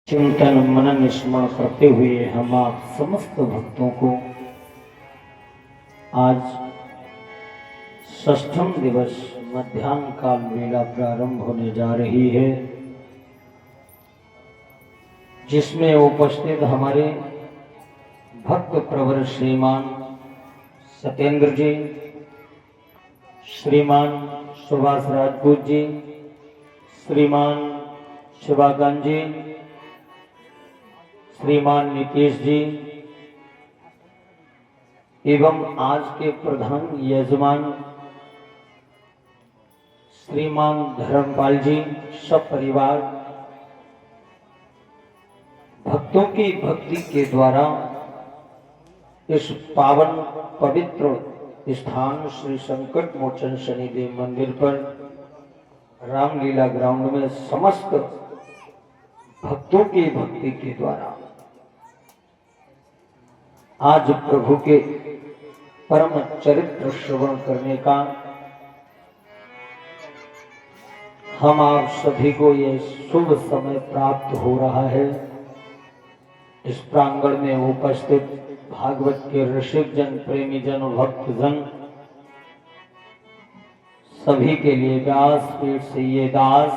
चिंतन मनन स्मरण करते हुए हम आप समस्त भक्तों को आज षष्ठम दिवस मध्याह्न काल वेला प्रारंभ होने जा रही है, जिसमें उपस्थित हमारे भक्त प्रवर श्रीमान सत्येंद्र जी, श्रीमान सुभाष राजपूत जी, श्रीमान शिवाकांत जी, श्रीमान नीतीश जी एवं आज के प्रधान यजमान श्रीमान धर्मपाल जी, सब परिवार भक्तों की भक्ति के द्वारा इस पावन पवित्र स्थान श्री संकट मोचन शनिदेव मंदिर पर रामलीला ग्राउंड में समस्त भक्तों की भक्ति के द्वारा आज प्रभु के परम चरित्र श्रवण करने का हम आप सभी को यह शुभ समय प्राप्त हो रहा है। इस प्रांगण में उपस्थित भागवत के रसिक जन, प्रेमी जन, भक्त जन सभी के लिए व्यास पीठ से ये दास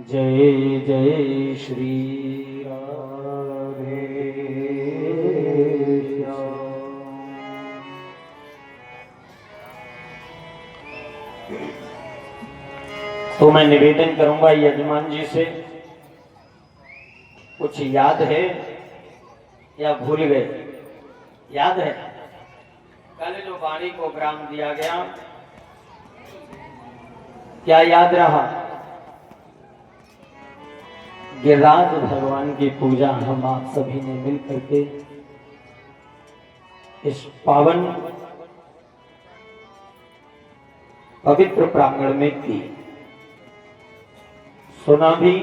जय जय श्री राधे श्याम। तो मैं निवेदन करूंगा यजमान जी से, कुछ याद है या भूल गए? याद है कल जो वाणी को ग्राम दिया गया, क्या याद रहा? गिरिराज भगवान की पूजा हम आप सभी ने मिल करके इस पावन पवित्र प्रांगण में की, सुना भी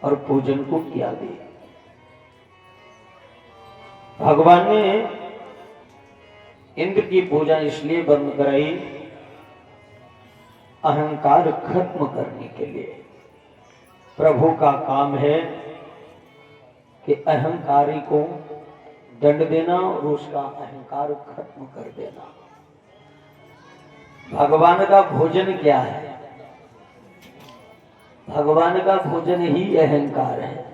और पूजन को किया भी। भगवान ने इंद्र की पूजा इसलिए बंद कराई, अहंकार खत्म करने के लिए। प्रभु का काम है कि अहंकारी को दंड देना और उसका अहंकार खत्म कर देना। भगवान का भोजन क्या है? भगवान का भोजन ही अहंकार है।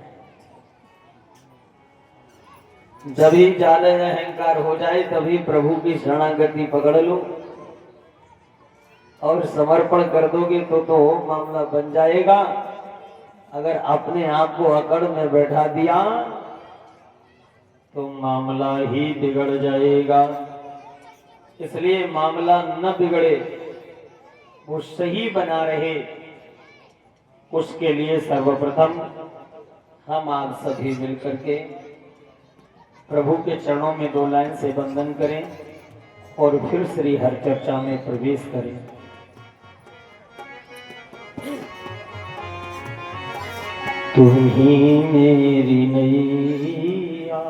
जब ही ज्यादा अहंकार हो जाए तभी प्रभु की शरणागति पकड़ लो और समर्पण कर दोगे तो मामला बन जाएगा। अगर अपने आप को अकड़ में बैठा दिया तो मामला ही बिगड़ जाएगा। इसलिए मामला न बिगड़े, वो सही बना रहे, उसके लिए सर्वप्रथम हम आप सभी मिलकर के प्रभु के चरणों में 2 लाइन से वंदन करें और फिर श्री हर चर्चा में प्रवेश करें। तुम ही मेरी नैया,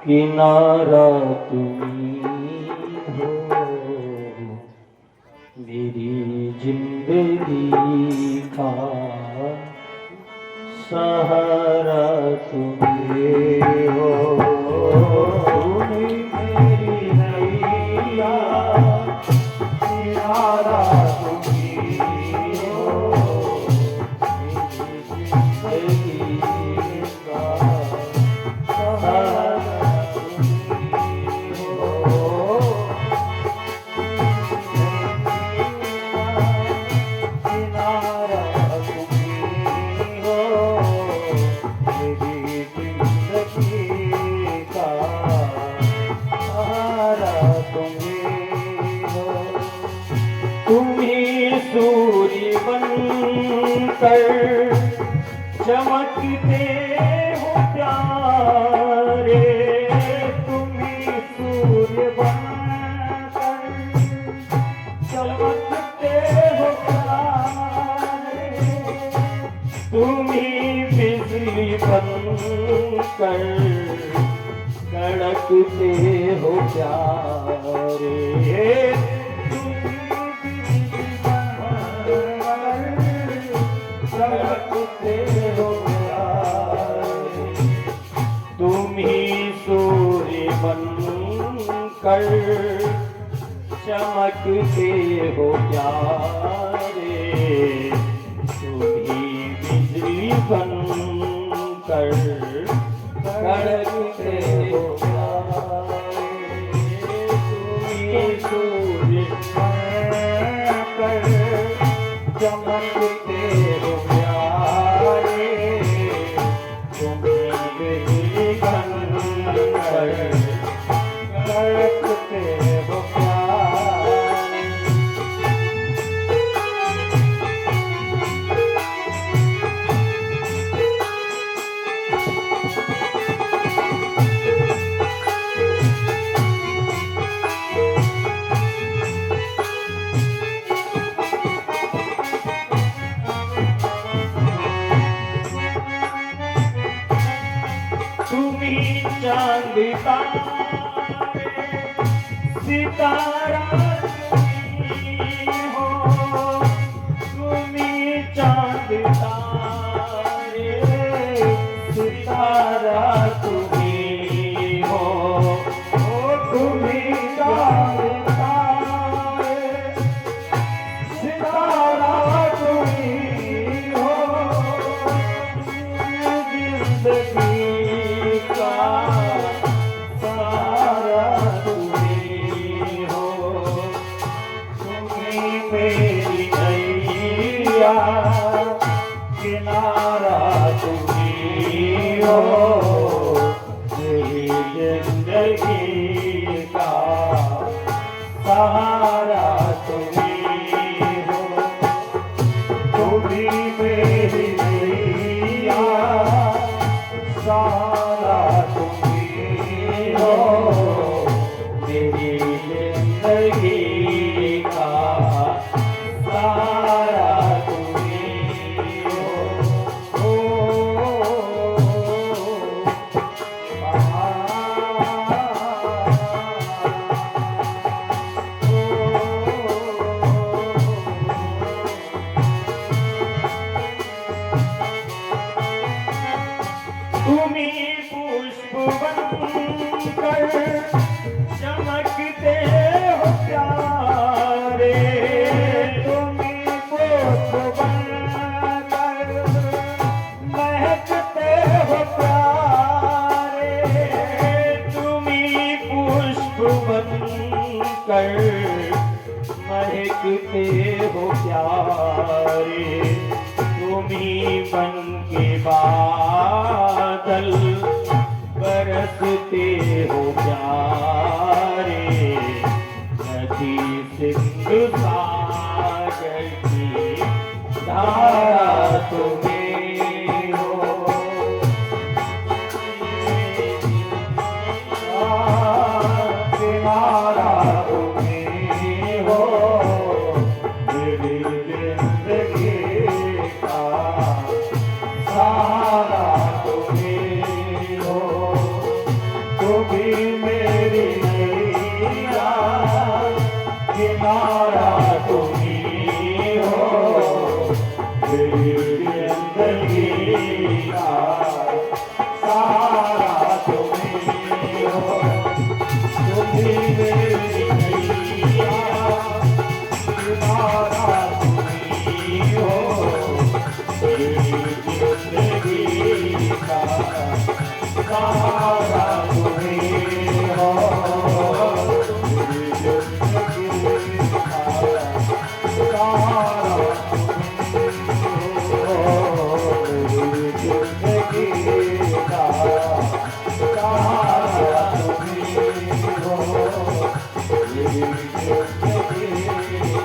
किनारा तुम्ही हो, मेरी जिंदगी का सहारा तुम्ही हो। मेरी नैया, किनारा सूर्य बनकर चमकते हो प्यारे, तुम्ही सूर्य बनकर चमकते हो प्यारे, तुम्ही बिजली बनकर कड़कते हो प्यारे। चमकते हो प्यारे, तुम ही सूर्य बनकर चमकते हो प्यारे, तुम ही बिजली बनकर कड़कते हो प्यारे, तुम ही सूर्य बनकर चमकते हो प्यारे, तुम ही बिजली बनकर कड़कते हो प्यारे। तुम्ही चांद तारे सितारा तुम्ही हो, तुम्ही चांद तारे सितारा तुम्ही हो, तुम्ही चांद तारे सितारा तुम्ही हो, जिंदगी सारा तुम्ही हो, तुम्ही मेरी नैया किनारा तुम्ही हो, मेरी जिंदगी का सहारा तुम्ही हो, तुम्ही मेरी नैया सारा तुम्ही हो, मेरी जिंदगी का सारा तुम्ही हो। तुम्ही पुष्प बनकर चमकते हो प्यारे, तुम्ही पुष्प बनकर महकते हो प्यारे, तुम्ही पुष्प बनकर महकते हो प्यारे, तुम्ही बन के बादल बरसते हो प्यारे, नदी सिंधु सागर की धारा तुम्ही हो, किनारा तुम्ही हो, मेरी जिंदगी का सहारा तुम्ही हो, तुम्ही मेरी नैया किनारा तुम्ही हो, मेरी जिंदगी का सहारा तुम्ही हो, तुम्ही मेरी नैया किनारा तुम्ही हो, जिंदगी का सहारा तुम्ही हो, जिंदगी का सहारा तुम्ही हो, जिंदगी का सहारा तुम्ही हो, जिंदगी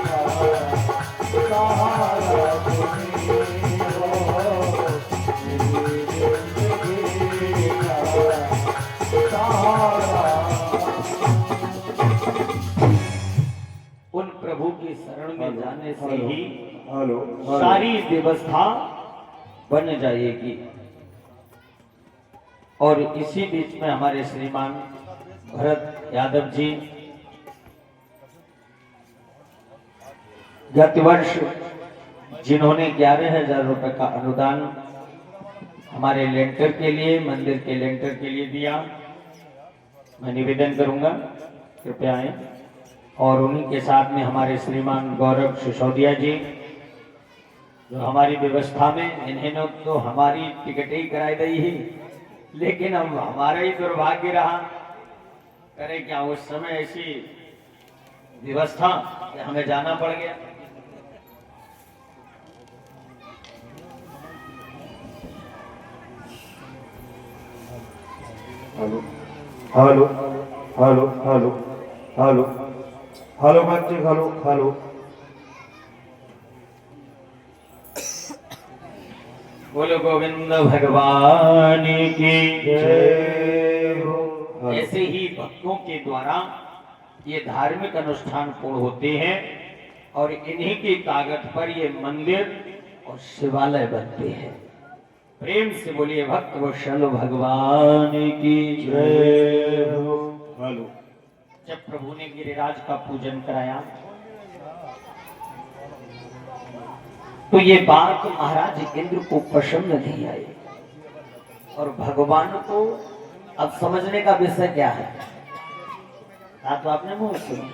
का सहारा तुम्ही हो, उन प्रभु की शरण में जाने से ही सारी व्यवस्था बन जाएगी। और इसी बीच में हमारे श्रीमान भरत यादव जी गत वर्ष जिन्होंने 11,000 रुपए का अनुदान हमारे लेंटर के लिए, मंदिर के लेंटर के लिए दिया, मैं निवेदन करूंगा कृपया आए। और उन्हीं के साथ में हमारे श्रीमान गौरव सिसोदिया जी, जो हमारी व्यवस्था में, इन्होंने तो हमारी टिकट ही कराई दी ही, लेकिन हम हमारा ही दुर्भाग्य रहा, करें क्या, उस समय ऐसी व्यवस्था कि हमें जाना पड़ गया। Hello hello hello hello hello hello बच्चे, हेलो हेलो। बोलो गोविंद भगवान की जय हो। ऐसे ही भक्तों के द्वारा ये धार्मिक अनुष्ठान पूर्ण होते हैं और इन्हीं की ताकत पर ये मंदिर और शिवालय बनते हैं। प्रेम से बोलिए भक्त वत्सल भगवान की जय हो। हेलो। जब प्रभु ने गिरिराज का पूजन कराया तो ये बात महाराज इंद्र को पसंद नहीं आई, और भगवान को अब समझने का विषय क्या है, तो आपने मुंह सुना,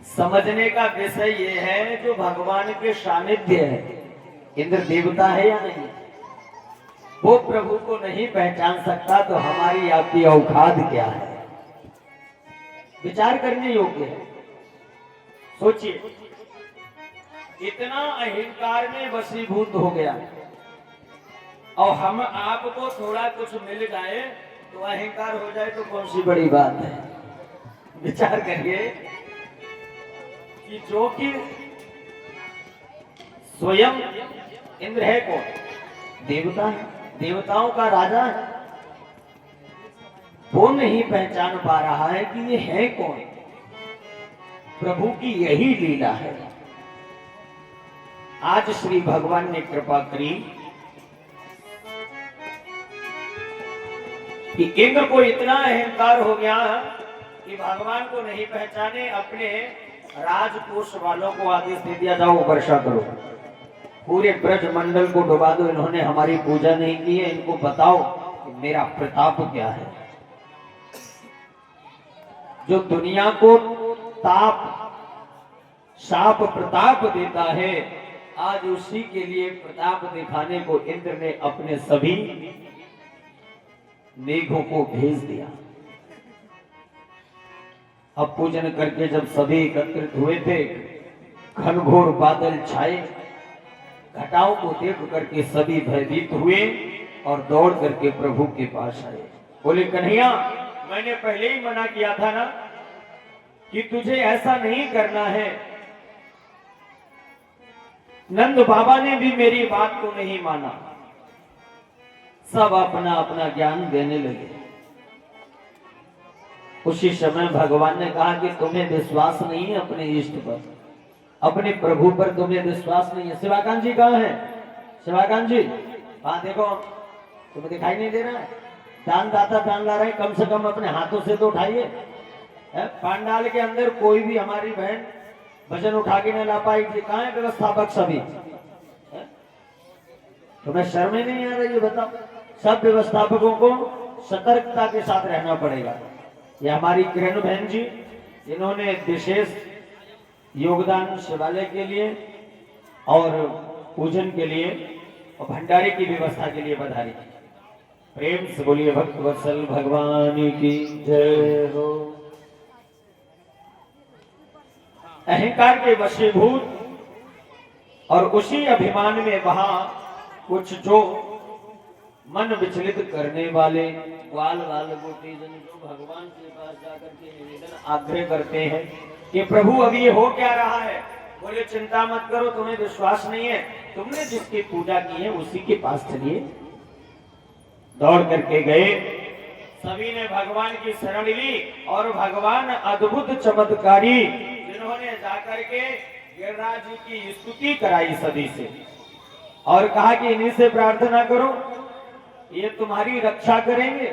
समझने का विषय ये है जो भगवान के सानिध्य है, इंद्र देवता है या नहीं, वो प्रभु को नहीं पहचान सकता, तो हमारी आपकी औकात क्या है, विचार करने योग्य है। सोचिए, इतना अहंकार में वशीभूत हो गया, और हम आपको थोड़ा कुछ मिल जाए तो अहंकार हो जाए तो कौन सी बड़ी बात है। विचार करिए कि जो कि स्वयं इंद्र है, कौन, देवता है, देवताओं का राजा है, वो नहीं पहचान पा रहा है कि ये है कौन। प्रभु की यही लीला है। आज श्री भगवान ने कृपा करी कि इंद्र को इतना अहंकार हो गया कि भगवान को नहीं पहचाने, अपने राजकोष वालों को आदेश दे दिया, जाओ वर्षा करो, पूरे ब्रज मंडल को डुबा दो, इन्होंने हमारी पूजा नहीं की है, इनको बताओ कि मेरा प्रताप क्या है। जो दुनिया को ताप, शाप, प्रताप देता है, आज उसी के लिए प्रताप दिखाने को इंद्र ने अपने सभी मेघों को भेज दिया। अब पूजन करके जब सभी एकत्रित हुए थे, घनघोर बादल छाए, घटाओं को देख करके सभी भयभीत हुए और दौड़ करके प्रभु के पास आए। बोले, कन्हैया, मैंने पहले ही मना किया था ना कि तुझे ऐसा नहीं करना है। नंद बाबा ने भी मेरी बात को नहीं माना, सब अपना अपना ज्ञान देने लगे। उसी समय भगवान ने कहा कि तुम्हें विश्वास नहीं है अपने इष्ट पर, अपने प्रभु पर तुम्हें विश्वास नहीं है। शिवाकांत जी कहाँ है? शिवाकांत जी, वहां देखो, तुम्हें दिखाई नहीं दे रहा है? दान दाता दान ला रहे हैं, कम से कम अपने हाथों से तो उठाइए। पांडाल के अंदर कोई भी हमारी बहन वजन उठा के न ला पाएगी, कहाँ है व्यवस्थापक सभी? तुम्हें शर्म ही नहीं आ रही है? बताओ। सब व्यवस्थापकों को सतर्कता के साथ रहना पड़ेगा। ये हमारी किरण बहन जी, इन्होंने विशेष योगदान शिवालय के लिए और पूजन के लिए और भंडारे की व्यवस्था के लिए बधाई। प्रेम से बोलिए भक्त वत्सल भगवान की जय हो। अहंकार के वशीभूत और उसी अभिमान में वहां कुछ जो मन विचलित करने वाले ग्वाल वाल गोटी जन जो भगवान के पास जाकर के निवेदन आग्रह करते हैं कि प्रभु अभी ये हो क्या रहा है। बोले, चिंता मत करो, तुम्हें विश्वास नहीं है, तुमने जिसकी पूजा की है उसी के पास चलिए। दौड़ करके गए, सभी ने भगवान की शरण ली और भगवान अद्भुत चमत्कारी जिन्होंने जाकर के गिरिराज जी की स्तुति कराई सभी से और कहा कि इन्हीं से प्रार्थना करो, ये तुम्हारी रक्षा करेंगे,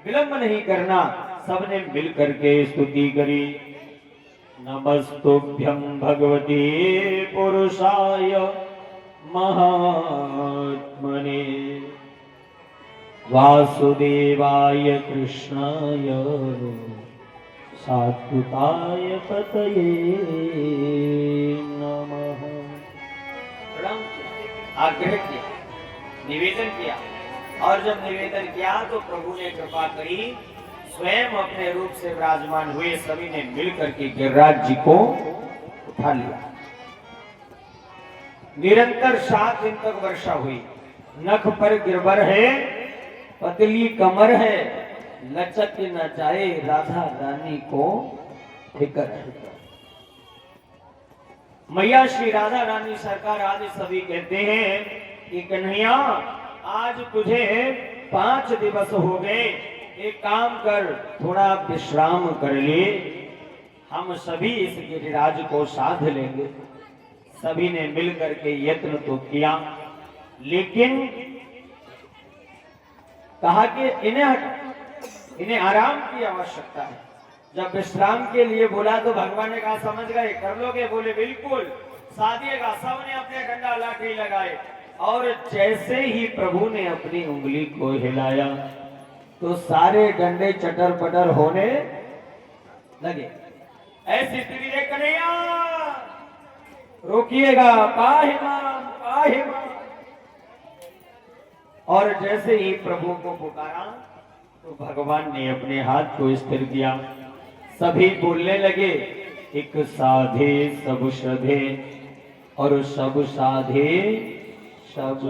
विलंब नहीं करना। सबने मिल करके स्तुति करी। नमस्तुभ्यं भगवते पुरुषाय महात्मने वासुदेवाय कृष्णाय सात्विकाय पतये नमः। प्रणाम किया, आग्रह किया, निवेदन किया, और जब निवेदन किया तो प्रभु ने कृपा करी, स्वयं अपने रूप से विराजमान हुए। सभी ने मिलकर के गिरिराज जी को उठा लिया। निरंतर 7 दिन तक वर्षा हुई। नख पर गिरबर है, पतली कमर है, लचक न जाए राधा रानी को फिकर है। मैया श्री राधा रानी सरकार आदि सभी कहते हैं कि कन्हैया आज तुझे 5 दिवस हो गए, एक काम कर, थोड़ा विश्राम कर ले, हम सभी इस गिरिराज को साध लेंगे। सभी ने मिलकर के यत्न तो किया, लेकिन कहा कि इन्हें आराम की आवश्यकता है। जब विश्राम के लिए बोला तो भगवान ने कहा समझ गए, कर लोगे? बोले बिल्कुल, साधिएगा। सबने अपने डंडा लाठी लगाए, और जैसे ही प्रभु ने अपनी उंगली को हिलाया तो सारे डंडे चटर पटर होने लगे। ऐसी स्थिति देख कन्हैया रोकिएगा, पाहिमान पाहिमान। और जैसे ही प्रभु को पुकारा तो भगवान ने अपने हाथ को स्थिर किया। सभी बोलने लगे, एक साधे सब श्रद्धे और सब साधे सब।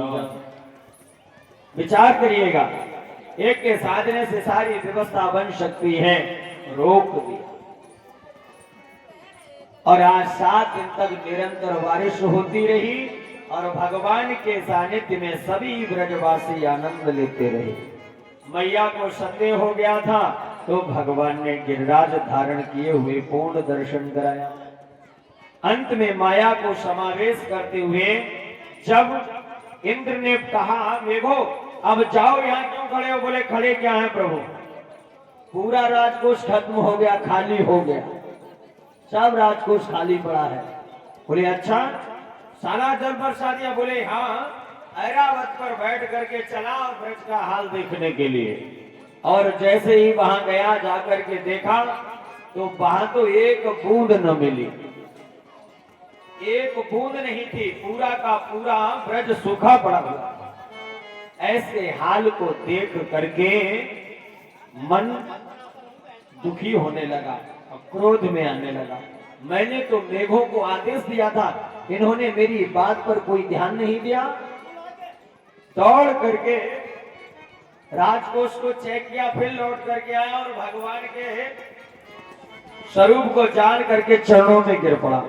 विचार करिएगा, एक के साधने से सारी व्यवस्था बन सकती है, रोक दिया। और आज 7 दिन तक निरंतर बारिश होती रही, और भगवान के सानिध्य में सभी ब्रजवासी आनंद लेते रहे। मैया को संदेह हो गया था तो भगवान ने गिरिराज धारण किए हुए पूर्ण दर्शन कराया। अंत में माया को समावेश करते हुए जब इंद्र ने कहा मेघो अब जाओ, यहाँ क्यों खड़े हो? बोले खड़े क्या है प्रभु, पूरा राजकोष खत्म हो गया, खाली हो गया, सब राजकोष खाली पड़ा है। बोले अच्छा, सारा जल बरसा दिया? बोले हाँ, ऐरावत पर बैठ करके चला ब्रज का हाल देखने के लिए। और जैसे ही वहां गया, जाकर के देखा तो वहां तो एक बूंद न मिली, एक बूंद नहीं थी, पूरा का पूरा ब्रज सूखा पड़ा हुआ। ऐसे हाल को देख करके मन दुखी होने लगा, क्रोध में आने लगा। मैंने तो मेघों को आदेश दिया था, इन्होंने मेरी बात पर कोई ध्यान नहीं दिया। दौड़ करके राजकोष को चेक किया, फिर लौट करके आया और भगवान के स्वरूप को जान करके चरणों में गिर पड़ा।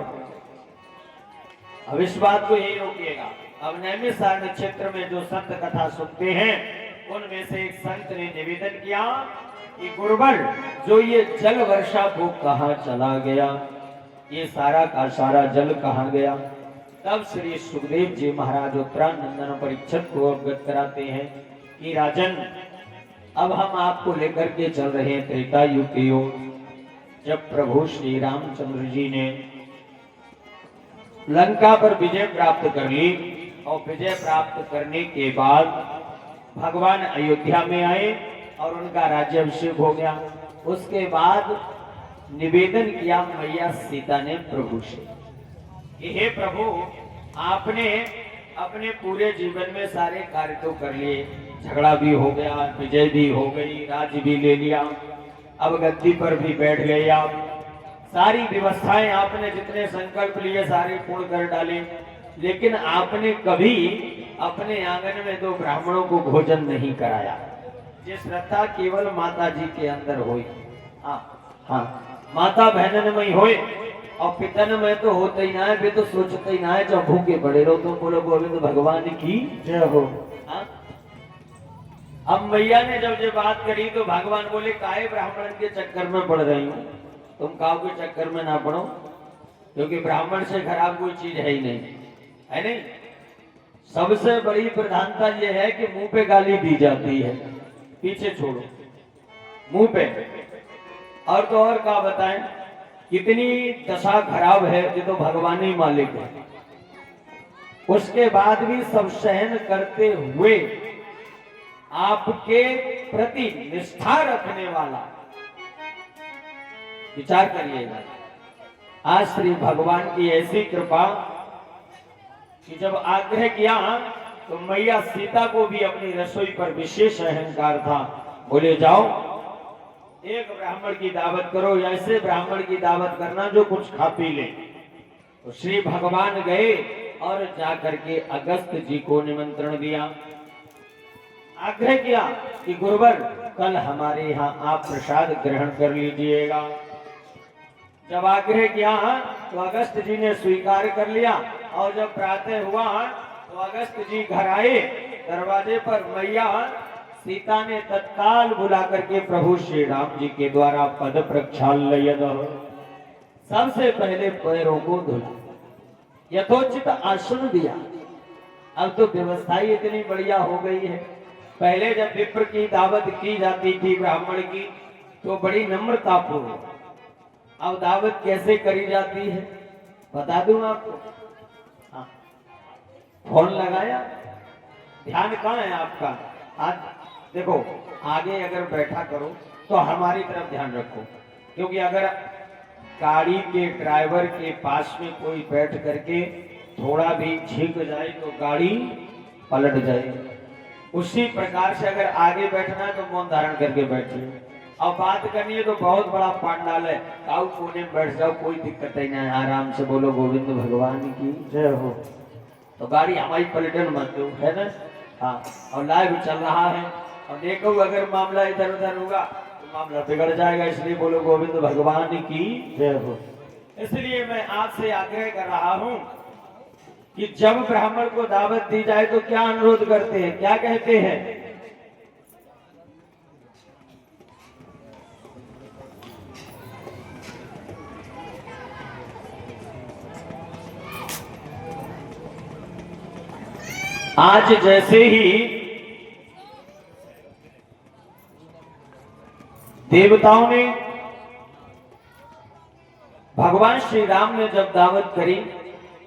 अब इस बात को यही रोकिएगा। अब नैमिषारण्य क्षेत्र में जो संत कथा सुनते हैं, उनमें से एक संत ने निवेदन किया कि गुरुवर, जो ये जल वर्षा वो कहाँ चला गया, ये सारा का सारा जल कहाँ गया? तब श्री सुखदेव जी महाराज उत्तरानंदन परीक्षित को अवगत कराते हैं कि राजन, अब हम आपको लेकर के चल रहे हैं त्रेता युग की ओर। जब प्रभु श्री रामचंद्र जी ने लंका पर विजय प्राप्त कर ली, और विजय प्राप्त करने के बाद भगवान अयोध्या में आए और उनका राज्याभिषेक हो गया। उसके बाद निवेदन किया मैया सीता ने प्रभु से, हे प्रभु, आपने अपने पूरे जीवन में सारे कार्य तो कर लिए, झगड़ा भी हो गया, विजय भी हो गई, राज्य भी ले लिया, अब गद्दी पर भी बैठ गए आप, सारी व्यवस्थाएं आपने जितने संकल्प लिए सारे पूर्ण कर डाले, लेकिन आपने कभी अपने आंगन में 2 ब्राह्मणों को भोजन नहीं कराया। ये श्रद्धा केवल माता जी के अंदर हुई। हाँ, माता बहनन में होए और पितन में तो होते ही ना है, वे तो सोचते ही ना है, जब भूखे पड़े रहो तुम बोलो गोविंद भगवान की जय हो। अब मैया ने जब ये बात करी तो भगवान बोले, काहे ब्राह्मण के चक्कर में पड़ रही हूँ, तुम काऊ के चक्कर में ना पड़ो, क्योंकि ब्राह्मण से खराब कोई चीज है ही नहीं, है नहीं। सबसे बड़ी प्रधानता यह है कि मुंह पे गाली दी जाती है, पीछे छोड़ो, मुंह पे। और तो और क्या बताएं, कितनी दशा खराब है, ये तो भगवान ही मालिक है। उसके बाद भी सब सहन करते हुए आपके प्रति निष्ठा रखने वाला, विचार करिएगा। आज श्री भगवान की ऐसी कृपा कि जब आग्रह किया तो मैया सीता को भी अपनी रसोई पर विशेष अहंकार था। बोले जाओ एक ब्राह्मण की दावत करो, या ऐसे ब्राह्मण की दावत करना जो कुछ खा पी ले। तो श्री भगवान गए और जाकर के अगस्त जी को निमंत्रण दिया, आग्रह किया कि गुरुवर कल हमारे यहाँ आप प्रसाद ग्रहण कर लीजिएगा। जब आग्रह किया तो अगस्त जी ने स्वीकार कर लिया, और जब प्रातः हुआ तो अगस्त जी घर आए। दरवाजे पर मैया सीता ने तत्काल बुला करके प्रभु श्री राम जी के द्वारा पद प्रक्षाल्य सबसे पहले पैरों को धुला, यथोचित आसन दिया। अब तो व्यवस्था ही इतनी बढ़िया हो गई है। पहले जब विप्र की दावत की जाती थी ब्राह्मण की तो बड़ी नम्रता पूर्वक, अब दावत कैसे करी जाती है बता दूं आपको। हाँ, फोन लगाया, ध्यान कहाँ है आपका? आज देखो, आगे अगर बैठा करो तो हमारी तरफ ध्यान रखो, क्योंकि अगर गाड़ी के ड्राइवर के पास में कोई बैठ करके थोड़ा भी झिक जाए तो गाड़ी पलट जाएगी। उसी प्रकार से अगर आगे बैठना है तो मौन धारण करके बैठिए। अब बात करनी है तो बहुत बड़ा पांडाल है, काऊ कोने में बैठ जाओ, कोई दिक्कत ही नहीं, आराम से बोलो गोविंद भगवान की जय हो। तो गाड़ी हमारी पलटन मत दो, है ना। हाँ, और लाइव चल रहा है, और देखो अगर मामला इधर उधर होगा तो मामला बिगड़ जाएगा, इसलिए बोलो गोविंद भगवान की जय हो। इसलिए मैं आपसे आग्रह कर रहा हूं कि जब ब्राह्मण को दावत दी जाए तो क्या अनुरोध करते हैं, क्या कहते हैं? आज जैसे ही देवताओं ने, भगवान श्री राम ने जब दावत करी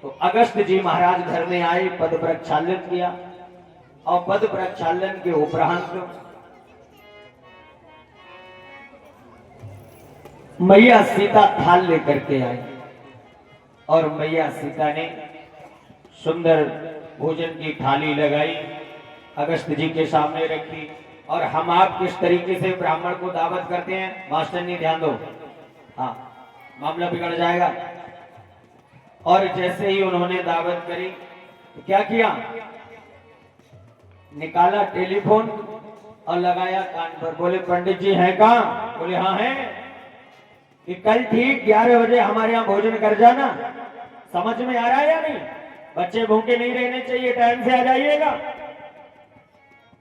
तो अगस्त जी महाराज घर में आए, पद प्रक्षालन किया, और पद प्रक्षालन के उपरांत मैया सीता थाल लेकर के आई, और मैया सीता ने सुंदर भोजन की थाली लगाई, अगस्त जी के सामने रखी। और हम आप किस तरीके से ब्राह्मण को दावत करते हैं, मास्टर ने ध्यान दो, हाँ मामला बिगड़ जाएगा। और जैसे ही उन्होंने दावत करी तो क्या किया, निकाला टेलीफोन और लगाया कान पर, बोले पंडित जी हैं कहाँ? बोले हाँ हैं, कि कल ठीक 11 बजे हमारे यहाँ भोजन कर जाना। समझ में आ रहा है या नहीं? बच्चे भूखे नहीं रहने चाहिए, टाइम से आ जाइएगा।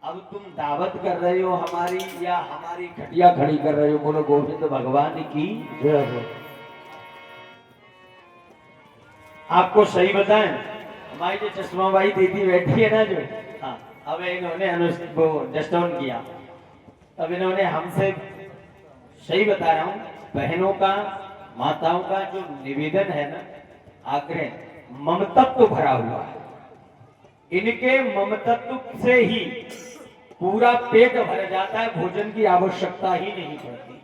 अब तुम दावत कर रहे हो हमारी, या हमारी खटिया खड़ी कर रहे हो? बोलो गोविंद भगवान की जय हो। आपको सही बताएं, हमारी जो चश्मा भाई दीदी बैठी है ना जो, हाँ, अब इन्होंने डिस्टर्न किया, अब इन्होंने हमसे, सही बता रहा हूं, बहनों का, माताओं का जो निवेदन है ना, आग्रह, ममतत्व भरा हुआ है। इनके ममतत्व से ही पूरा पेट भर जाता है, भोजन की आवश्यकता ही नहीं पड़ती।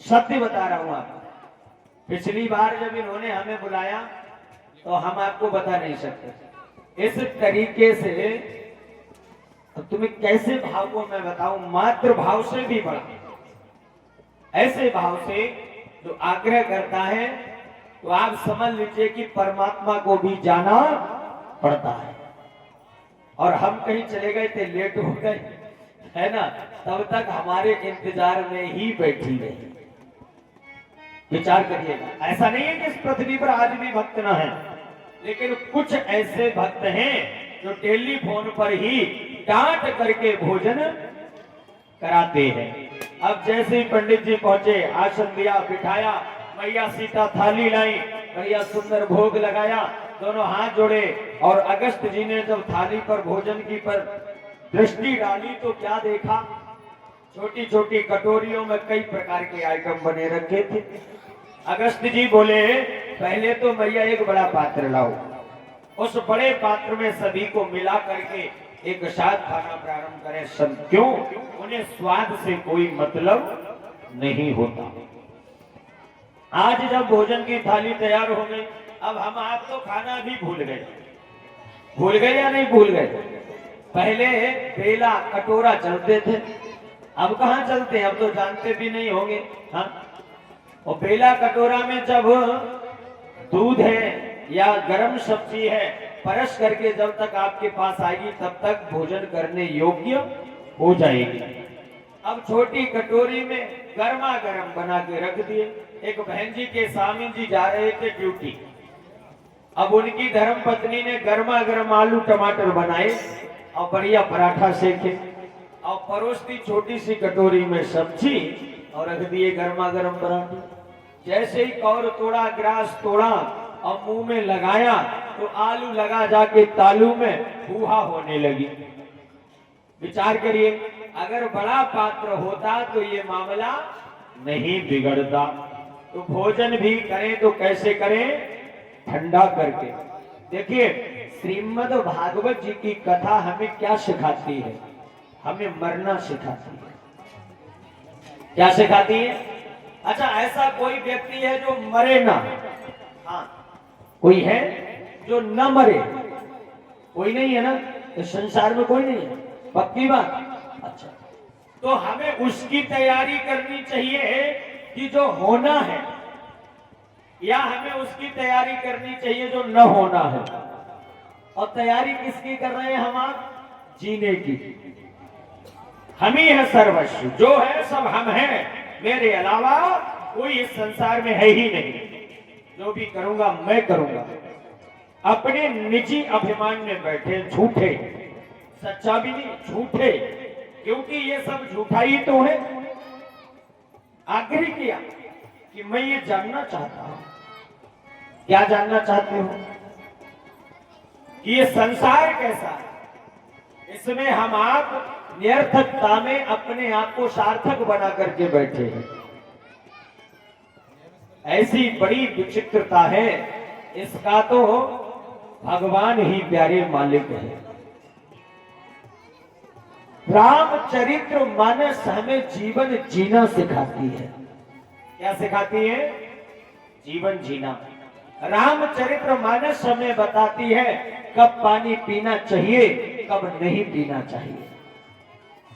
सत्य बता रहा हूं आपको। पिछली बार जब इन्होंने हमें बुलाया तो हम आपको बता नहीं सकते। इस तरीके से तुम्हें कैसे भाव को मैं बताऊं, मात्र भाव से भी बड़ा, ऐसे भाव से जो आग्रह करता है तो आप समझ लीजिए कि परमात्मा को भी जाना पड़ता है। और हम कहीं चले गए थे, लेट हो गए, है ना, तब तक हमारे इंतजार में ही बैठी रही। विचार करिएगा, ऐसा नहीं है कि इस पृथ्वी पर आज भी भक्त न है, लेकिन कुछ ऐसे भक्त हैं जो टेलीफोन पर ही डांट करके भोजन कराते हैं। अब जैसे ही पंडित जी पहुंचे, आसन दिया, बिठाया, मैया सीता थाली लाई, बढ़िया सुंदर भोग लगाया, दोनों हाथ जोड़े, और अगस्त जी ने जब थाली पर भोजन की पर दृष्टि डाली तो क्या देखा, छोटी छोटी कटोरियों में कई प्रकार के आइटम बने रखे थे। अगस्त जी बोले, पहले तो मैया एक बड़ा पात्र लाओ, उस बड़े पात्र में सभी को मिला करके एक साथ खाना प्रारंभ करें। सब क्यों? उन्हें स्वाद से कोई मतलब नहीं होता। आज जब भोजन की थाली तैयार हो गई, अब हम आप तो खाना भी भूल गए या नहीं भूल गए? पहले बेला कटोरा चलते थे, अब कहाँ चलते हैं? अब तो जानते भी नहीं होंगे। हाँ, और बेला कटोरा में जब दूध है या गरम सब्जी है, परस करके जब तक आपके पास आएगी तब तक भोजन करने योग्य हो जाएगी। अब छोटी कटोरी में गर्मा गर्म बना के रख दिए। एक बहन जी के स्वामी जी जा रहे थे ड्यूटी, अब उनकी धर्म पत्नी ने गर्मा गर्म आलू टमाटर बनाए और बढ़िया पराठा सेके और परोस दी छोटी सी कटोरी में सब्जी और रख दिए गर्मा गर्म पराठे। जैसे ही कौर तोड़ा, ग्रास तोड़ा और मुंह में लगाया तो आलू लगा जाके तालू में फूहा होने लगी। विचार करिए, अगर बड़ा पात्र होता तो ये मामला नहीं बिगड़ता। तो भोजन भी करें तो कैसे करें? ठंडा करके। देखिए, श्रीमद् भागवत जी की कथा हमें क्या सिखाती है? हमें मरना सिखाती है। क्या सिखाती है? अच्छा, ऐसा कोई व्यक्ति है जो मरे ना? हाँ, कोई है जो न मरे? कोई नहीं है ना, इस संसार में कोई नहीं है। पक्की बात। अच्छा, तो हमें उसकी तैयारी करनी चाहिए कि जो होना है, या हमें उसकी तैयारी करनी चाहिए जो न होना है? और तैयारी किसकी कर रहे हैं हम आप? जीने की। हम ही है सर्वस्व, जो है सब हम हैं, मेरे अलावा कोई इस संसार में है ही नहीं। जो भी करूंगा मैं करूंगा। अपने निजी अभिमान में बैठे झूठे, सच्चा भी नहीं, झूठे, क्योंकि ये सब झूठा ही तो है। आग्रह किया कि मैं ये जानना चाहता हूं। क्या जानना चाहते हो? कि ये संसार कैसा है? इसमें हम आप निरर्थकता में अपने आप को सार्थक बना करके बैठे हैं। ऐसी बड़ी विचित्रता है, इसका तो भगवान ही प्यारे मालिक है। रामचरित्र मानस हमें जीवन जीना सिखाती है। क्या सिखाती है? जीवन जीना। रामचरित्र मानस हमें बताती है कब पानी पीना चाहिए, कब नहीं पीना चाहिए।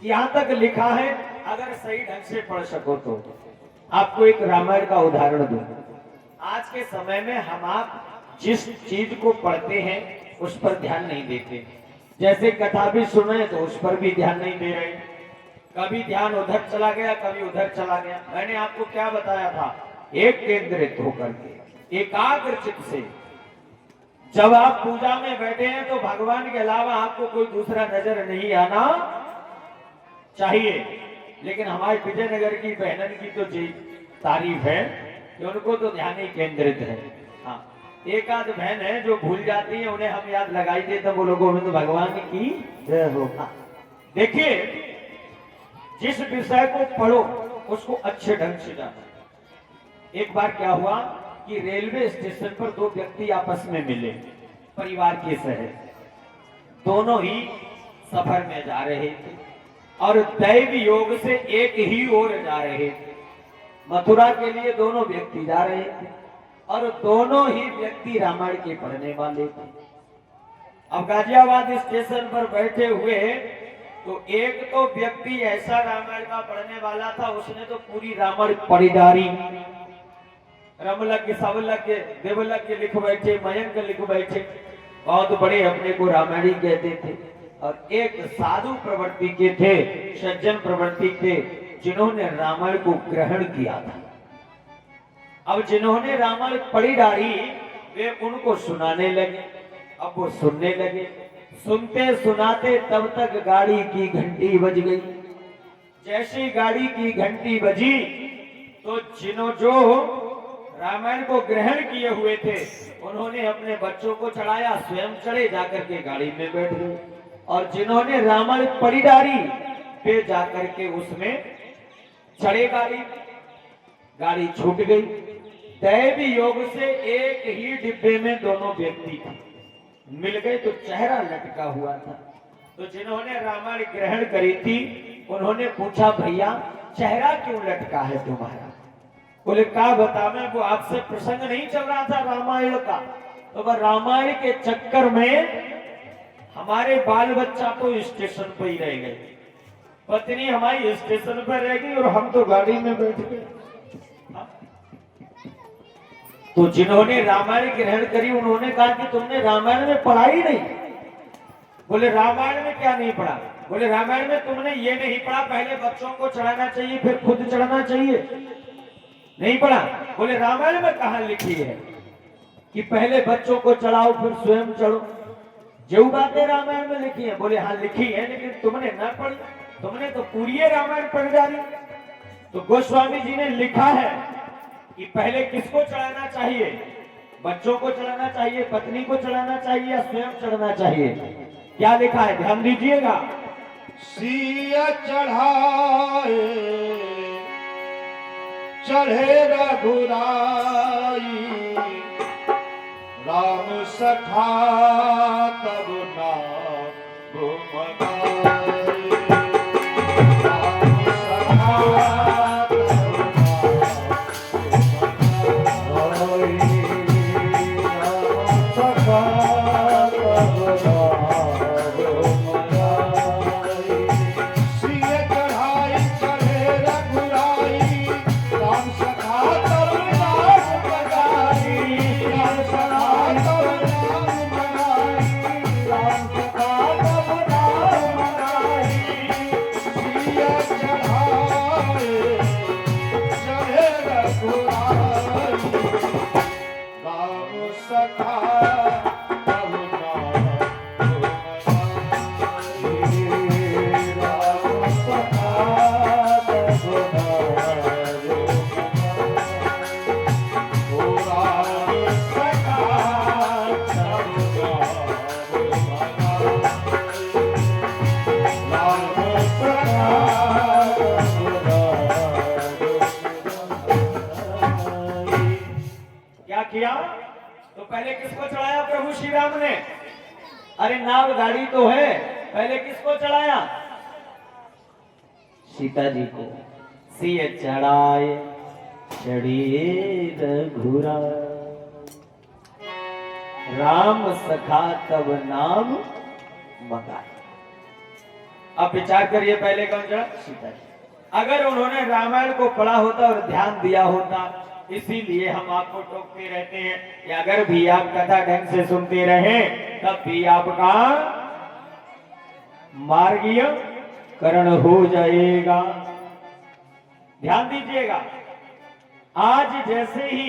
यहां तक लिखा है, अगर सही ढंग से पढ़ सको तो। आपको एक रामायण का उदाहरण दूं। आज के समय में हम आप जिस चीज को पढ़ते हैं उस पर ध्यान नहीं देते। जैसे कथा भी सुन रहे तो उस पर भी ध्यान नहीं दे रहे। कभी ध्यान उधर चला गया, कभी उधर चला गया। मैंने आपको क्या बताया था? एक केंद्रित होकर के, एकाग्र चित्त से जब आप पूजा में बैठे हैं तो भगवान के अलावा आपको कोई दूसरा नजर नहीं आना चाहिए। लेकिन हमारे विजयनगर की बहनन की तो जी तारीफ है कि उनको तो ध्यान ही केंद्रित है। हाँ, एक आध बहन है जो भूल जाती है, उन्हें हम याद लगाई देते, वो लोगों में तो भगवान की जय हो। देखिए, जिस विषय को पढ़ो उसको अच्छे ढंग से जानो। एक बार क्या हुआ कि रेलवे स्टेशन पर दो व्यक्ति आपस में मिले, परिवार के सहित। दोनों ही सफर में जा रहे थे और दैव योग से एक ही ओर जा रहे थे। मथुरा के लिए दोनों व्यक्ति जा रहे थे और दोनों ही व्यक्ति रामायण के पढ़ने वाले थे। अब गाजियाबाद स्टेशन पर बैठे हुए तो एक तो व्यक्ति ऐसा रामायण का पढ़ने वाला था, उसने तो पूरी रामायण पढ़ी डाली। रमलज्ञ, सवलज्ञ, देवलज्ञ लिख बैठे, मयंक लिख बैठे, बहुत बड़े अपने को रामायणी कहते थे। और एक साधु प्रवृत्ति के थे, सज्जन प्रवृत्ति के, जिन्होंने रामायण को ग्रहण किया था। अब जिन्होंने रामायण पढ़ी डाली वे उनको सुनाने लगे। अब वो सुनने लगे, सुनते सुनाते तब तक गाड़ी की घंटी बज गई। जैसी गाड़ी की घंटी बजी तो जो रामायण को ग्रहण किए हुए थे उन्होंने अपने बच्चों को चढ़ाया, स्वयं चढ़े, जाकर के गाड़ी में बैठ गए। और जिन्होंने रामायण पढ़ी डाली वे जाकर के उसमें चढ़े गाड़ी छूट गई। दैवी योग से एक ही डिब्बे में दोनों व्यक्ति थे। मिल गए तो चेहरा लटका हुआ था। तो जिन्होंने रामायण ग्रहण करी थी उन्होंने पूछा, भैया चेहरा क्यों लटका है तुम्हारा? बोले क्या बता, मैं वो आपसे प्रसंग नहीं चल रहा था रामायण का, तो वह रामायण के चक्कर में हमारे बाल बच्चा तो स्टेशन पर ही रह गए, पत्नी हमारी स्टेशन पर रह गई और हम तो गाड़ी में बैठ गए। तो जिन्होंने रामायण ग्रहण करी उन्होंने कहा कि तुमने रामायण में पढ़ा ही नहीं। बोले रामायण में क्या नहीं पढ़ा? बोले रामायण में तुमने ये नहीं पढ़ा पहले बच्चों को चढ़ाना चाहिए फिर खुद चढ़ना चाहिए, नहीं पढ़ा? बोले रामायण में कहां लिखी है कि पहले बच्चों को चढ़ाओ फिर स्वयं चढ़ो? जो बातें रामायण में लिखी है। बोले हाँ लिखी है, लेकिन तुमने न पढ़ी, तुमने तो पूरी रामायण पढ़ डाली। तो गोस्वामी जी ने लिखा है कि पहले किसको चढ़ाना चाहिए? बच्चों को चढ़ाना चाहिए, पत्नी को चढ़ाना चाहिए या स्वयं चढ़ना चाहिए? क्या लिखा है ध्यान दीजिएगा। सिया चढ़ाए चढ़े रघुराई, राम सखा तब नाम मनाए। राम सखा किया तो पहले किसको चढ़ाया प्रभु श्री राम ने? अरे नाव गाड़ी तो है, पहले किसको चढ़ाया? सीता जी को। सिय चढ़ाए चढ़ी रघुराई, राम सखा तब नाम मगाए। अब विचार करिए पहले कौन चढ़ा? सीता जी। अगर उन्होंने रामायण को पढ़ा होता और ध्यान दिया होता, इसीलिए हम आपको टोकते रहते हैं कि अगर भी आप कथा ढंग से सुनते रहे तब भी आपका मार्गीय करण हो जाएगा। ध्यान दीजिएगा, आज जैसे ही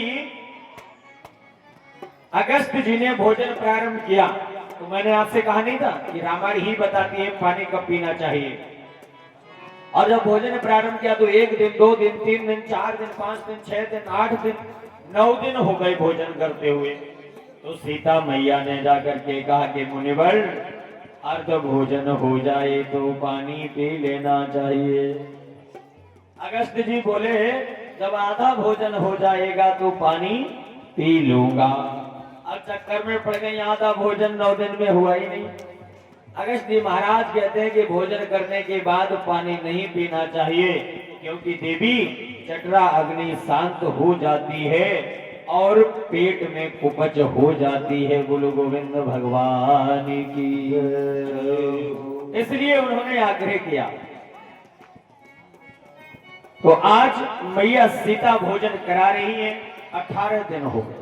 अगस्त जी ने भोजन प्रारंभ किया तो मैंने आपसे कहा नहीं था कि रामायण ही बताती है पानी कब पीना चाहिए। और जब भोजन प्रारंभ किया तो 1 दिन 2 दिन 3 दिन 4 दिन 5 दिन 6 दिन 8 दिन 9 दिन हो गए भोजन करते हुए। तो सीता मैया ने जाकर के कहा कि मुनिवर अर्ध भोजन हो जाए तो पानी पी लेना चाहिए। अगस्त जी बोले जब आधा भोजन हो जाएगा तो पानी पी लूंगा। अब चक्कर में पड़ गई, आधा भोजन 9 दिन में हुआ ही नहीं। अगस्त जी महाराज कहते हैं कि भोजन करने के बाद पानी नहीं पीना चाहिए, क्योंकि देवी चटरा अग्नि शांत हो जाती है और पेट में उपज हो जाती है। बोलो गोविंद भगवान की। इसलिए उन्होंने आग्रह किया। तो आज मैया सीता भोजन करा रही है। 18 दिन हो गए।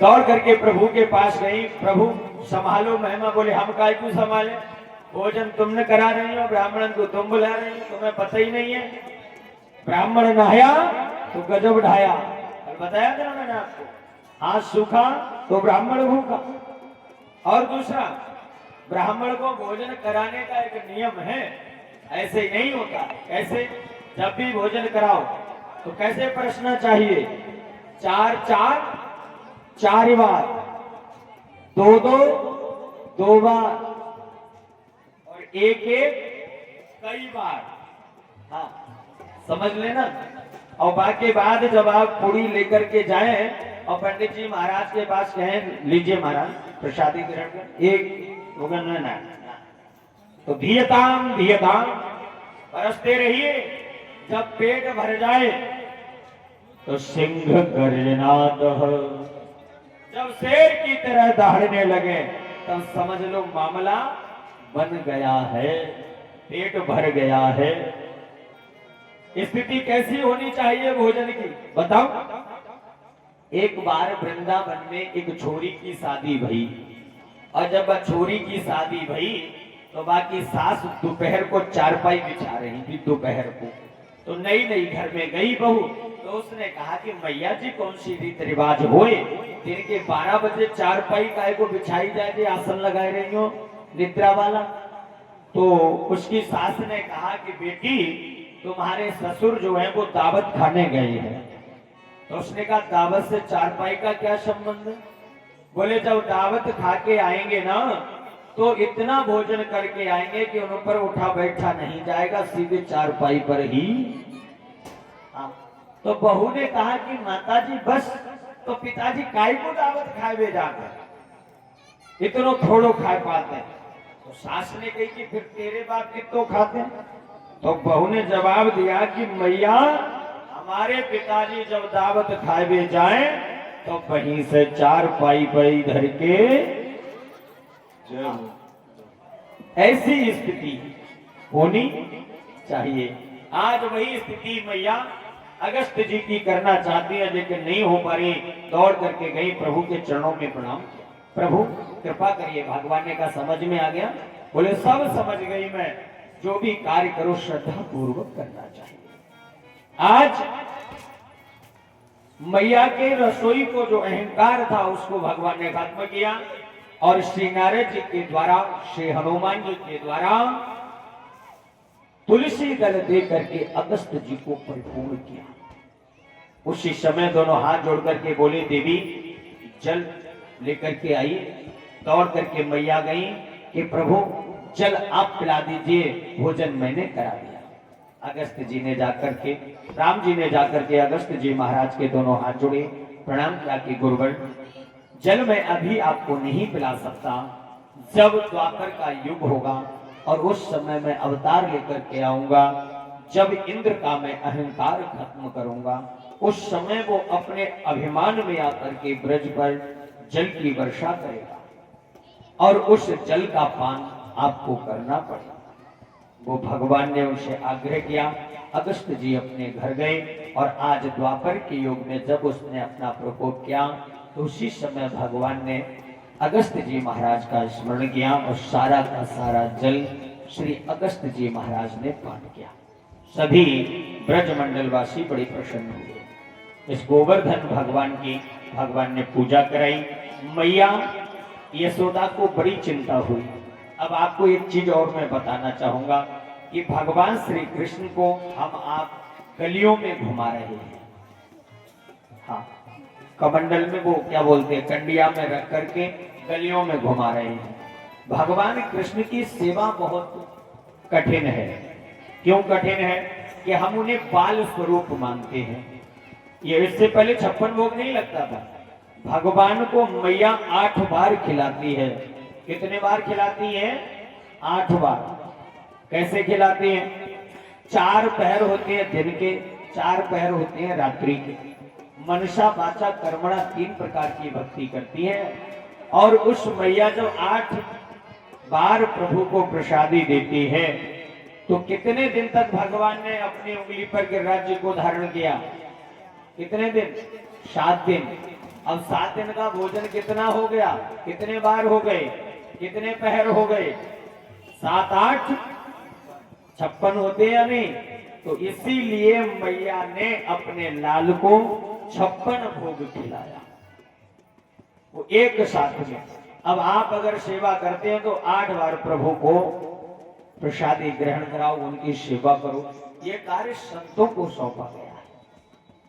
दौड़ करके प्रभु के पास गई, प्रभु संभालो महिमा। बोले हम काय क्यों संभाले, भोजन तुमने करा रही हो, ब्राह्मण को तुम बुला रही हो, तुम्हें पता ही नहीं है। ब्राह्मण नहाया तो गजब ढाया, बताया था मैंने आपको। हाथ सूखा तो ब्राह्मण भूखा। और दूसरा, ब्राह्मण को भोजन कराने का एक नियम है, ऐसे ही नहीं होता। कैसे? जब भी भोजन कराओ तो कैसे परसना चाहिए? 4 बार, 2 बार और 1 कई बार। हाँ समझ लेना। और बाकी बाद जब आप पूरी लेकर के जाएं और पंडित जी महाराज के पास कहें लीजिए महाराज प्रसादी ग्रहण कर, एक लोगन में ना, तो धीयताम धीयताम परसते रहिए, जब पेट भर जाए तो सिंह गर्जनातः, जब शेर की तरह दहाड़ने लगे तब समझ लो मामला बन गया है, पेट भर गया है। स्थिति कैसी होनी चाहिए भोजन की बताओ। एक बार वृंदावन में एक छोरी की शादी भई, और जब छोरी की शादी भई तो बाकी सास दोपहर को चारपाई बिछा रही थी दोपहर को, तो नई नई घर में गई बहू, तो उसने कहा कि मैया जी कौन सी रीत रिवाज होए, दिन के 12 बजे चारपाई काय को बिछाई जाए, आसन लगाए रही हो निद्रा वाला। तो उसकी सास ने कहा कि बेटी तुम्हारे ससुर जो है वो दावत खाने गए हैं। तो उसने कहा दावत से चारपाई का क्या संबंध है? बोले जब दावत खा के आएंगे ना तो इतना भोजन करके आएंगे कि उन पर उठा बैठा नहीं जाएगा, सीधे चारपाई पर ही। तो बहू ने कहा कि माताजी बस, तो पिताजी काय को दावत खाए जाकर, इतनो थोड़ो खाए पाते। तो सास ने कही कि फिर तेरे बाप कितो खाते। तो बहू ने जवाब दिया कि मैया हमारे पिताजी जब दावत खाए जाए तो वहीं से चारपाई पर धर के, ऐसी स्थिति होनी चाहिए। आज वही स्थिति मैया अगस्त जी की करना चाहती है, लेकिन नहीं हो पा रही। दौड़ करके गई, प्रभु के चरणों में प्रणाम किया, प्रभु कृपा करिए। भगवान ने कहा समझ में आ गया? बोले सब समझ गई, मैं जो भी कार्य करो श्रद्धा पूर्वक करना चाहिए। आज मैया के रसोई को जो अहंकार था उसको भगवान ने खत्म किया, और श्री नारद जी के द्वारा, श्री हनुमान जी के द्वारा तुलसी दल दे करके अगस्त जी को परिपूर्ण किया। उसी समय दोनों हाथ जोड़ करके बोले देवी जल लेकर के आइए। दौड़ करके मैया गई कि प्रभु जल आप पिला दीजिए, भोजन मैंने करा दिया। अगस्त जी ने जाकर के, राम जी ने जाकर के अगस्त जी महाराज के दोनों हाथ जोड़े, प्रणाम किया कि गुरुवर जल मैं अभी आपको नहीं पिला सकता, जब द्वापर का युग होगा और उस समय मैं अवतार लेकर के आऊंगा, जब इंद्र का मैं अहंकार खत्म करूंगा, उस समय वो अपने अभिमान में आकर के ब्रज पर जल की वर्षा करेगा और उस जल का पान आपको करना पड़ेगा। वो भगवान ने उनसे आग्रह किया। अगस्त जी अपने घर गए और आज द्वापर के युग में जब उसने अपना प्रकोप किया तो उसी समय भगवान ने अगस्त जी महाराज का स्मरण किया और सारा का सारा जल श्री अगस्त जी महाराज ने पान किया। सभी ब्रजमंडल वासी बड़े प्रसन्न हुए। इस गोवर्धन भगवान की भगवान ने पूजा कराई। मैया यशोदा को बड़ी चिंता हुई। अब आपको एक चीज और मैं बताना चाहूंगा कि भगवान श्री कृष्ण को हम आप गलियों में घुमा रहे हैं। हाँ, कमंडल में वो क्या बोलते हैं, कंडिया में रख करके गलियों में घुमा रहे हैं। भगवान कृष्ण की सेवा बहुत कठिन है। क्यों कठिन है? कि हम उन्हें बाल स्वरूप मानते हैं। ये इससे पहले 56 भोग नहीं लगता था। भगवान को मैया 8 बार खिलाती है। कितने बार खिलाती है? 8 बार। कैसे खिलाती है? 4 पहर होते हैं दिन के, 4 पहर होते हैं रात्रि के। मनसा वाचा कर्मणा 3 प्रकार की भक्ति करती है। और उस मैया जब 8 बार प्रभु को प्रसादी देती है तो कितने दिन तक भगवान ने अपनी उंगली पर गिरिराज जी को धारण किया? कितने दिन? 7 दिन। अब 7 दिन का भोजन कितना हो गया? कितने बार हो गए? कितने पहर हो गए? 7 8 56 होते या नहीं? तो इसीलिए मैया ने अपने लाल को 56 भोग खिलाया, वो एक साथ में। अब आप अगर सेवा करते हैं तो 8 बार प्रभु को प्रसादी ग्रहण कराओ, उनकी सेवा करो। ये कार्य संतों को सौंपा गया है।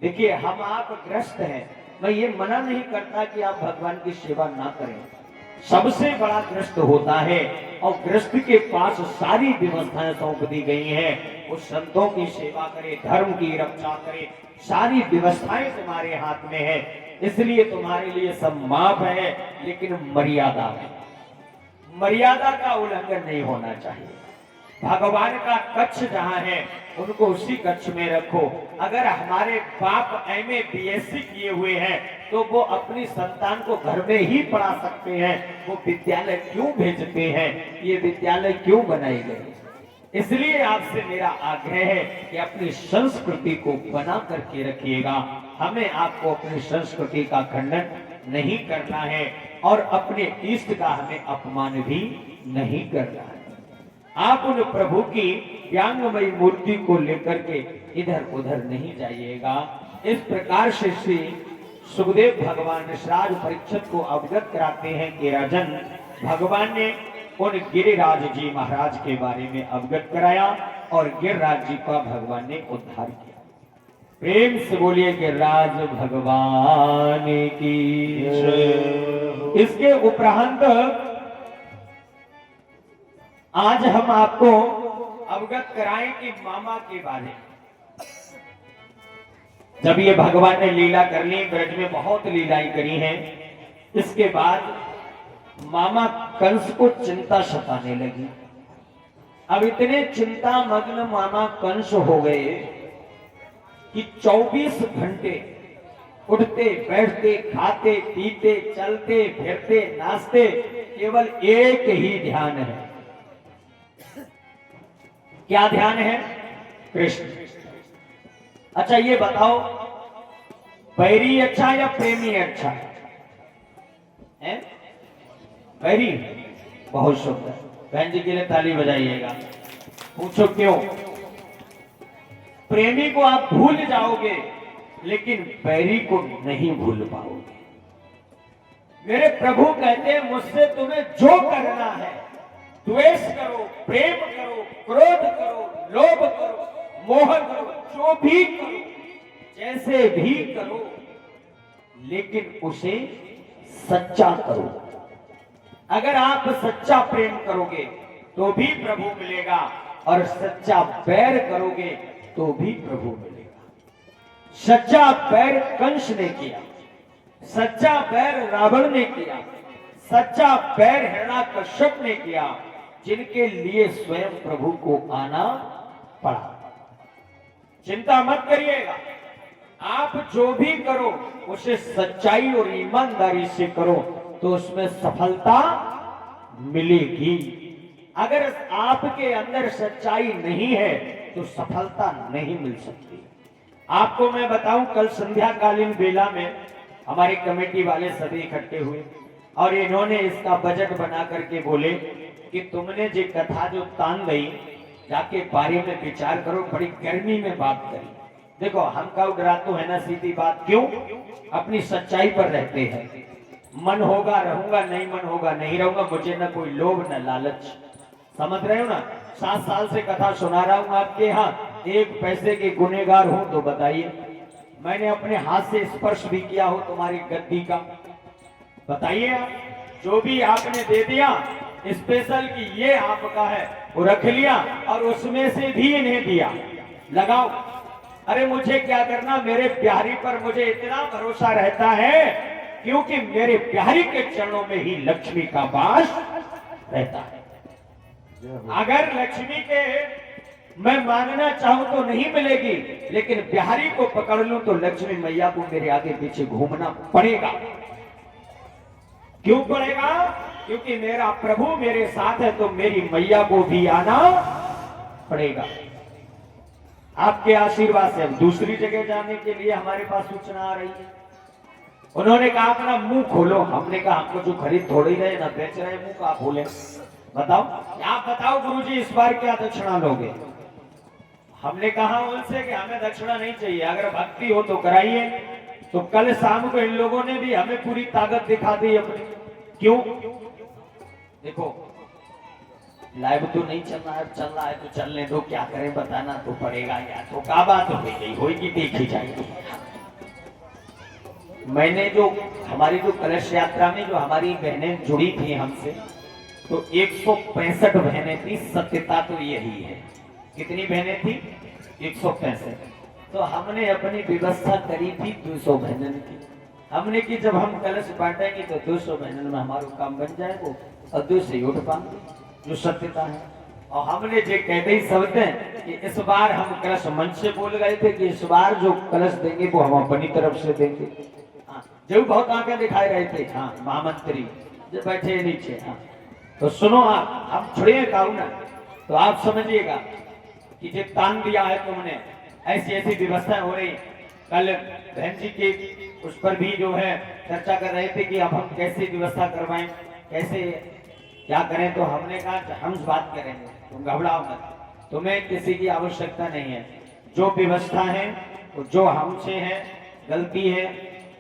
देखिए हम आप ग्रस्त हैं, मैं ये मना नहीं करता कि आप भगवान की सेवा ना करें। सबसे बड़ा ग्रस्त होता है और ग्रस्त के पास सारी व्यवस्थाएं सौंप दी गई हैं। वो संतों की सेवा करे, धर्म की रक्षा करे, सारी व्यवस्थाएं तुम्हारे हाथ में है। इसलिए तुम्हारे लिए सब माफ है, लेकिन मर्यादा में, मर्यादा का उल्लंघन नहीं होना चाहिए। भगवान का कक्ष जहां है उनको उसी कक्ष में रखो। अगर हमारे बाप एमए बीएससी किए हुए हैं तो वो अपनी संतान को घर में ही पढ़ा सकते हैं, वो विद्यालय क्यों भेजते हैं, ये विद्यालय क्यों बनाए गए। इसलिए आपसे मेरा आग्रह है कि अपनी संस्कृति को बना करके रखिएगा। हमें आपको अपनी संस्कृति का खंडन नहीं करना है और अपने इष्ट का हमें अपमान भी नहीं करना है। आप उन प्रभु की व्यंगमयी मूर्ति को लेकर के इधर उधर नहीं जाइएगा। इस प्रकार से श्री सुखदेव भगवान श्राद्ध परीक्षित को अवगत कराते हैं कि राजन, भगवान ने उन गिरिराज जी महाराज के बारे में अवगत कराया और गिरिराज जी का भगवान ने उद्धार किया। प्रेम से बोलिए गिरिराज भगवान की जय। इसके उपरांत आज हम आपको अवगत कराएं कि मामा के बारे में। जब ये भगवान ने लीला कर ली, ब्रज में बहुत लीलाएं करी हैं, इसके बाद मामा कंस को चिंता सताने लगी। अब इतने चिंता मग्न मामा कंस हो गए कि 24 घंटे उठते बैठते खाते पीते चलते फिरते नाचते, केवल एक ही ध्यान है। क्या ध्यान है? कृष्ण। अच्छा ये बताओ, बैरी अच्छा या प्रेमी अच्छा है? बैरी बहुत शुभ है। बहन जी के लिए ताली बजाइएगा। पूछो क्यों? प्रेमी को आप भूल जाओगे लेकिन बैरी को नहीं भूल पाओगे। मेरे प्रभु कहते हैं मुझसे तुम्हें जो करना है, द्वेष करो, प्रेम करो, क्रोध करो, लोभ करो, मोह करो, जो भी करो, जैसे भी करो, लेकिन उसे सच्चा करो। अगर आप सच्चा प्रेम करोगे तो भी प्रभु मिलेगा और सच्चा बैर करोगे तो भी प्रभु मिलेगा। सच्चा बैर कंस ने किया, सच्चा बैर रावण ने किया, सच्चा बैर हिरण्याकश्यप ने किया, जिनके लिए स्वयं प्रभु को आना पड़ा। चिंता मत करिएगा, आप जो भी करो उसे सच्चाई और ईमानदारी से करो तो उसमें सफलता मिलेगी। अगर आपके अंदर सच्चाई नहीं है तो सफलता नहीं मिल सकती। आपको मैं बताऊं, कल संध्याकालीन बेला में हमारी कमेटी वाले सभी इकट्ठे हुए और इन्होंने इसका बजट बना करके बोले कि तुमने जो कथा जो तान गई जाके बारे में विचार करो। बड़ी गर्मी में बात करी। देखो हम का डरा तो है ना, सीधी बात। क्यों? अपनी सच्चाई पर रहते हैं। मन होगा रहूंगा, नहीं मन होगा नहीं रहूंगा। मुझे न कोई लोभ न लालच, समझ रहे हो ना। 7 साल से कथा सुना रहा हूं आपके यहाँ, एक पैसे के गुनेगार हूं तो बताइए। मैंने अपने हाथ से स्पर्श भी किया हो तुम्हारी गद्दी का, बताइए आप। जो भी आपने दे दिया स्पेशल कि ये आपका है, वो रख लिया और उसमें से भी इन्हें दिया, लगाओ। अरे मुझे क्या करना, मेरे प्यारी पर मुझे इतना भरोसा रहता है क्योंकि मेरे प्यारी के चरणों में ही लक्ष्मी का वास रहता है। अगर लक्ष्मी के मैं मांगना चाहूं तो नहीं मिलेगी, लेकिन बिहारी को पकड़ लूं तो लक्ष्मी मैया को मेरे आगे पीछे घूमना पड़ेगा। क्यों पड़ेगा? क्योंकि मेरा प्रभु मेरे साथ है तो मेरी मैया को भी आना पड़ेगा। आपके आशीर्वाद से अब दूसरी जगह जाने के लिए हमारे पास सूचना आ रही है। उन्होंने कहा अपना मुंह खोलो। हमने कहा हमको जो खरीद थोड़ी रहे ना बेच रहे, मुंह का खोले। बताओ, आप बताओ गुरुजी इस बार क्या दक्षिणा लोगे? हमने कहा उनसे कि हमें दक्षिणा नहीं चाहिए, अगर भक्ति हो तो कराइए। तो कल शाम को इन लोगों ने भी हमें पूरी ताकत दिखा दी अपनी। क्यों? देखो लाइव तो नहीं चल रहा है तो चलने दो, क्या करें बताना तो पड़ेगा यार। तो क्या बात हो गई, होगी देखी जाएगी। मैंने जो हमारी जो कलश यात्रा में जो हमारी बहनें जुड़ी थी हमसे, तो 165 बहनें थी। सत्यता तो यही है। कितनी बहनें थी? 165। तो हमने अपनी व्यवस्था करी थी 200 बहनों की। हमने कि जब हम कलश बांटेंगे तो 200 महीने में हमारा काम बन जाएगा और 200 ही उठ पाएंगे, जो सत्यता है। और हमने जो कहते ही शब्द है कि इस बार हम कलश मंच से बोल गए थे कि इस बार जो कलश देंगे वो हम अपनी तरफ से देंगे। हाँ, जो बहुत आंखें दिखाई रहे थे, हाँ महामंत्री जो बैठे हैं नीचे, हाँ तो सुनो आप, हम छोड़िए काऊ ना, तो आप समझिएगा कि जो तान दिया है तुमने, ऐसी ऐसी व्यवस्था हो रही। कल बहन जी के उस पर भी जो है चर्चा कर रहे थे कि अब हम कैसे व्यवस्था करवाएं, कैसे क्या करें। तो हमने कहा हम बात करेंगे, तुम घबराओ मत, तुम्हें किसी की आवश्यकता नहीं है। जो व्यवस्था है वो जो हमसे है गलती है,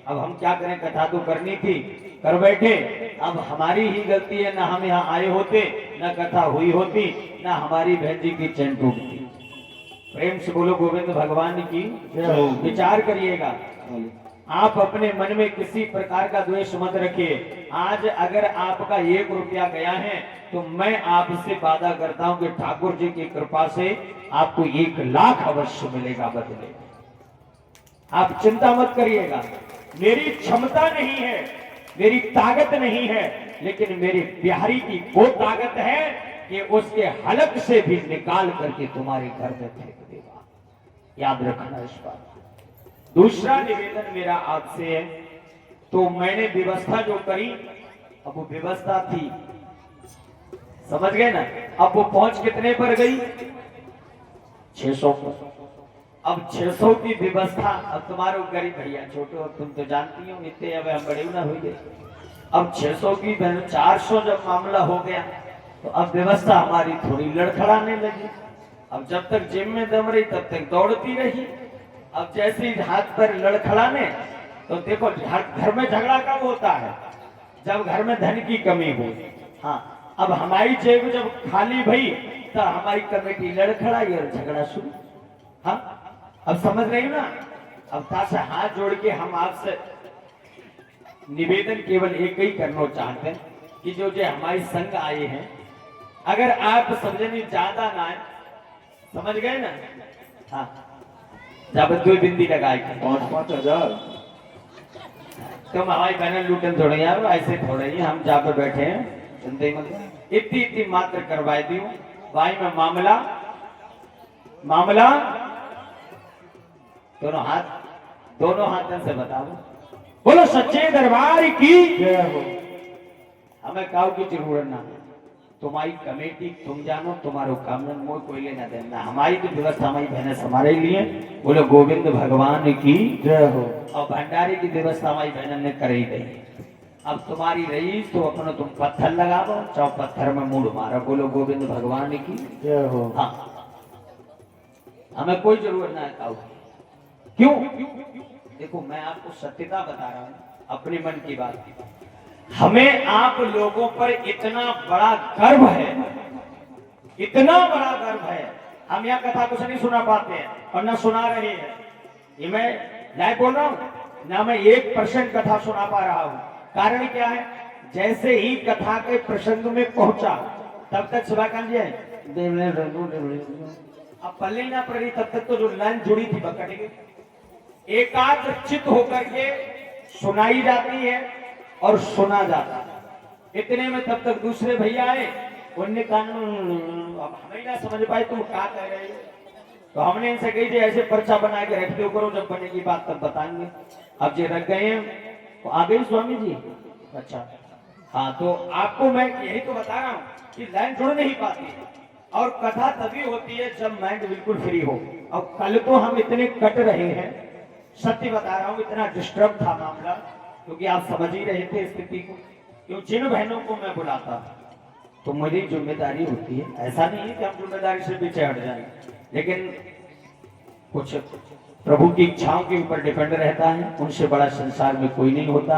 अब हम क्या करें, कथा तो करनी थी कर बैठे, अब हमारी ही गलती है, ना हम यहाँ आए होते, ना कथा हुई होती, ना हमारी बहन जी की चैन टूटती। प्रेम से बोलो गोविंद भगवान की। विचार करिएगा, आप अपने मन में किसी प्रकार का द्वेष मत रखिए। आज अगर आपका 1 रुपया गया है तो मैं आपसे वादा करता हूं कि ठाकुर जी की कृपा से आपको 1 लाख अवश्य मिलेगा बदले। आप चिंता मत करिएगा, मेरी क्षमता नहीं है, मेरी ताकत नहीं है, लेकिन मेरी बिहारी की वो ताकत है कि उसके हलक से भी निकाल करके तुम्हारे घर में फेंक देगा। याद रखना इस बात। दूसरा निवेदन मेरा आपसे है, तो मैंने व्यवस्था जो करी, अब वो व्यवस्था थी, समझ गए ना, अब वो पहुंच कितने पर गई, 600 पर। अब 600 की व्यवस्था, अब तुम्हारे गरीब भैया छोटो, तुम तो जानती हो इतने, अब हम बड़े ना हुए। अब 600 की 400 जब मामला हो गया तो अब व्यवस्था हमारी थोड़ी लड़खड़ाने लगी। अब जब तक जेब में दम रही तब तक दौड़ती रही। अब जैसे ही हाथ पर लड़खड़ाने, तो देखो घर में झगड़ा कब होता है, जब घर में धन की कमी हो। हाँ, अब हमारी जेब जब खाली भई तो हमारी कमेटी लड़खड़ाई और झगड़ा शुरू। हाँ, अब समझ रही हो ना। अब ताशा हाथ जोड़ के हम आपसे निवेदन केवल एक ही करना चाहते हैं कि जो हमारी संघ आए हैं, अगर आप समझने ज्यादा ना है, समझ गए ना। हाँ, जब 2 बिंदी लगाए 5-5 हजार तुम हमारी बहन लूटन थोड़े यार, ऐसे थोड़े ही हम जहाँ पे बैठे हैं, सुनते मतलब इतनी मात्र करवाई दी हूँ भाई में मामला दोनों हाथों से बताओ, बोलो सच्चे दरबार की जय हो। हमें काऊ की जरूरत ना, तुम्हारी कमेटी तुम जानो, तुम्हारो काम में मोह कोई लेना देना, हमारी तो व्यवस्था हमारी बहने हमारे लिए। बोलो गोविंद भगवान की जय हो। और भंडारे की व्यवस्था हमारी बहन ने कर ही दी। अब तुम्हारी रही तो अपना तुम पत्थर लगाओ, चाहे पत्थर में मूड मारो। बोलो गोविंद भगवान की जय हो। हाँ, हमें कोई जरूरत ना है काऊ। क्यों? देखो मैं आपको सत्यता बता रहा हूं, अपने मन की बात। हमें आप लोगों पर इतना बड़ा गर्व है, इतना बड़ा गर्व है, हम यहाँ कथा कुछ नहीं सुना पाते हैं और ना सुना रहे हैं। ये मैं लाइव बोल रहा हूँ ना, मैं 1% कथा सुना पा रहा हूँ। कारण क्या है, जैसे ही कथा के प्रसंग में पहुंचा तब तक शिवाकांत जी अब पल्ले ना पड़ी, तब तक तो जो लाइन जुड़ी थी बकट गई। एकाग्रचित होकर के सुनाई जाती है और सुना जाता है। इतने में तब तक दूसरे भैया आए, उनने कहा अब हमें ना समझ पाए तुम क्या कह रहे हो, तो हमने इनसे कही थी ऐसे पर्चा बना के रख दो करो, जब बनेगी बात तब बताएंगे। अब जे रख गए हैं तो आ गई स्वामी जी। अच्छा हाँ, तो आपको मैं यही तो बता रहा हूँ कि लाइन जुड़ नहीं पाती और कथा तभी होती है जब माइंड बिल्कुल फ्री हो। और कल तो हम इतने कट रहे हैं, सत्य बता रहा हूँ, इतना डिस्टर्ब था मामला, क्योंकि आप समझ ही रहे थे स्थिति को। क्यों जिन बहनों को मैं बुलाता तो मेरी जिम्मेदारी होती है, ऐसा नहीं है कि हम जिम्मेदारी से पीछे हट जाए, लेकिन कुछ प्रभु की इच्छाओं के ऊपर डिपेंड रहता है। उनसे बड़ा संसार में कोई नहीं होता।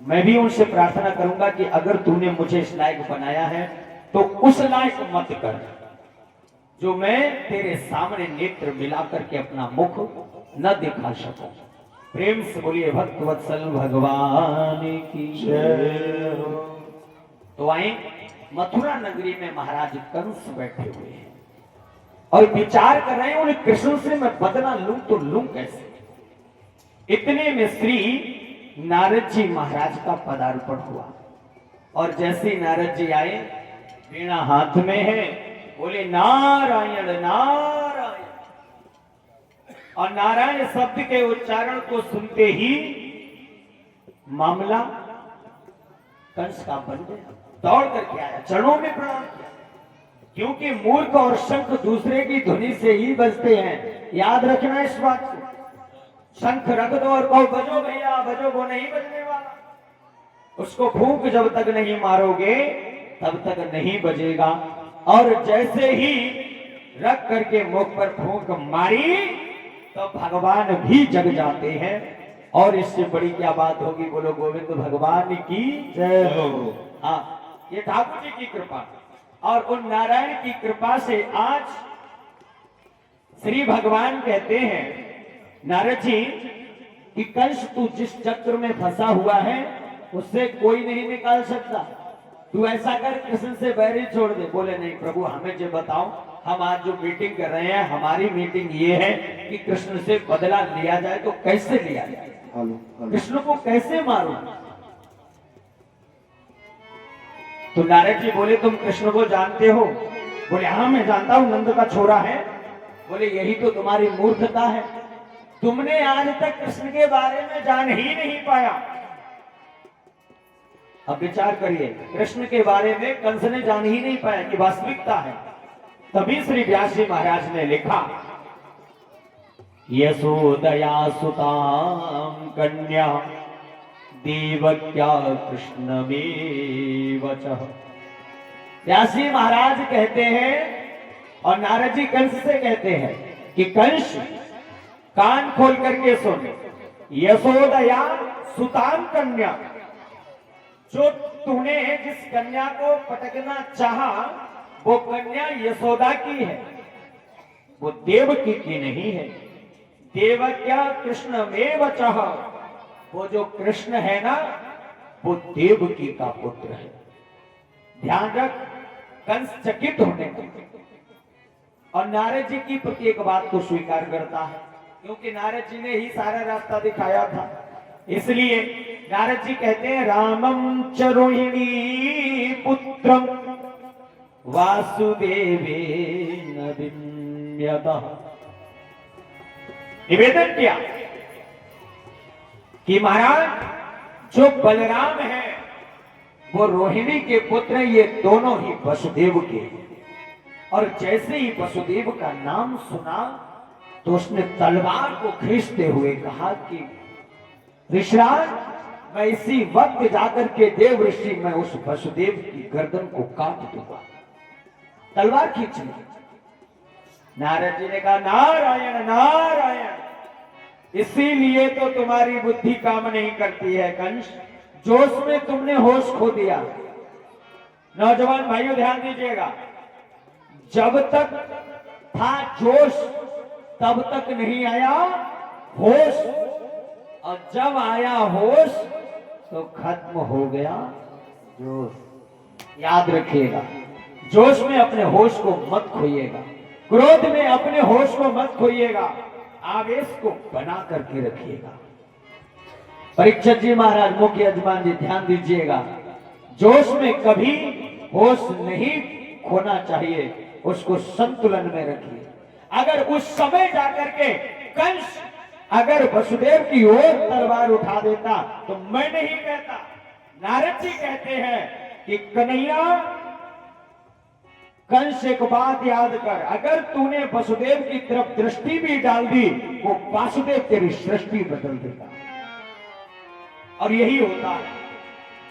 मैं भी उनसे प्रार्थना करूंगा कि अगर तूने मुझे इस लायक बनाया है तो उस लायक मत कर जो मैं तेरे सामने नेत्र मिलाकर के अपना मुख न दिखा सकूं। प्रेम से बोलिए भक्त वत्सल भगवान की जय हो। तो आए मथुरा नगरी में महाराज कंस बैठे हुए हैं और विचार कर रहे हैं उन्हें कृष्ण से मैं बदला लूं तो लूं कैसे। इतने में श्री नारद जी महाराज का पदार्पण हुआ। और जैसे ही नारद जी आए, वीणा हाथ में है, बोले नारायण नारायण। और नारायण शब्द के उच्चारण को सुनते ही मामला कंस का बन गया। दौड़ करके आया, चरणों में प्रणाम किया, क्योंकि मूर्ख और शंख दूसरे की धुनी से ही बजते हैं। याद रखना इस बात को। शंख रख दो और कहो बजो भैया, बजो, वो नहीं बजने वाला। उसको फूंक जब तक नहीं मारोगे तब तक नहीं बजेगा। और जैसे ही रख करके मुख पर फूंक मारी तो भगवान भी जग जाते हैं। और इससे बड़ी क्या बात होगी, बोलो गोविंद भगवान की जय हो। हाँ, ये ठाकुर जी की कृपा और उन नारायण की कृपा से आज श्री भगवान कहते हैं नारद जी कि कंस तू जिस चक्र में फंसा हुआ है उससे कोई नहीं निकाल सकता। तू ऐसा कर, कृष्ण से बैरी छोड़ दे। बोले नहीं प्रभु, हमें जो बताओ, हम आज जो मीटिंग कर रहे हैं, हमारी मीटिंग ये है कि कृष्ण से बदला लिया जाए, तो कैसे लिया जाए? कृष्ण को कैसे मारो? तो नारद जी बोले तुम कृष्ण को जानते हो? बोले हाँ मैं जानता हूं, नंद का छोरा है। बोले यही तो तुम्हारी मूर्खता है, तुमने आज तक कृष्ण के बारे में जान ही नहीं पाया। अब विचार करिए, कृष्ण के बारे में कंस ने जान ही नहीं पाया कि वास्तविकता है। तभी श्री व्यास जी महाराज ने लिखा, यशोदया सुताम कन्या देवक्या कृष्ण में वचः। व्यास जी महाराज कहते हैं और नारद जी कंस से कहते हैं कि कंस कान खोल करके सुन, यशोदया सुताम कन्या, जो तूने जिस कन्या को पटकना चाहा वो कन्या यशोदा की है, वो देवकी की नहीं है। देवक्या कृष्ण में वचः, वो जो कृष्ण है ना वो देवकी का पुत्र है। ध्यान रख, कंस चकित होने का और नारद जी की प्रत्येक बात को स्वीकार करता है, क्योंकि नारद जी ने ही सारा रास्ता दिखाया था। इसलिए नारद जी कहते हैं रामं च रोहिणी पुत्रम वासुदेवेन विम्यतः। निवेदन किया कि महाराज जो बलराम है वो रोहिणी के पुत्र, ये दोनों ही वसुदेव के। और जैसे ही वसुदेव का नाम सुना तो उसने तलवार को खींचते हुए कहा कि ऋषिराज, मैं इसी वक्त जाकर के देव ऋषि में उस वसुदेव की गर्दन को काट दूंगा। तलवार खींच ली। नारद जी ने कहा नारायण नारायण, इसीलिए तो तुम्हारी बुद्धि काम नहीं करती है कंस, जोश में तुमने होश खो दिया। नौजवान भाइयों ध्यान दीजिएगा, जब तक था जोश तब तक नहीं आया होश, और जब आया होश तो खत्म हो गया जोश। याद रखिएगा, जोश में अपने होश को मत खोइएगा, क्रोध में अपने होश को मत खोइएगा, आवेश को बना करके रखिएगा। परीक्षित जी महाराज, मुख्य यजमान जी, ध्यान दीजिएगा, जोश में कभी होश नहीं खोना चाहिए, उसको संतुलन में रखिए। अगर उस समय जाकर के कंस अगर वसुदेव की ओर तलवार उठा देता तो मैं नहीं कहता, नारद जी कहते हैं कि कन्हैया कंस एक बात याद कर, अगर तूने वसुदेव की तरफ दृष्टि भी डाल दी वो वासुदेव तेरी सृष्टि बदल देगा। और यही होता है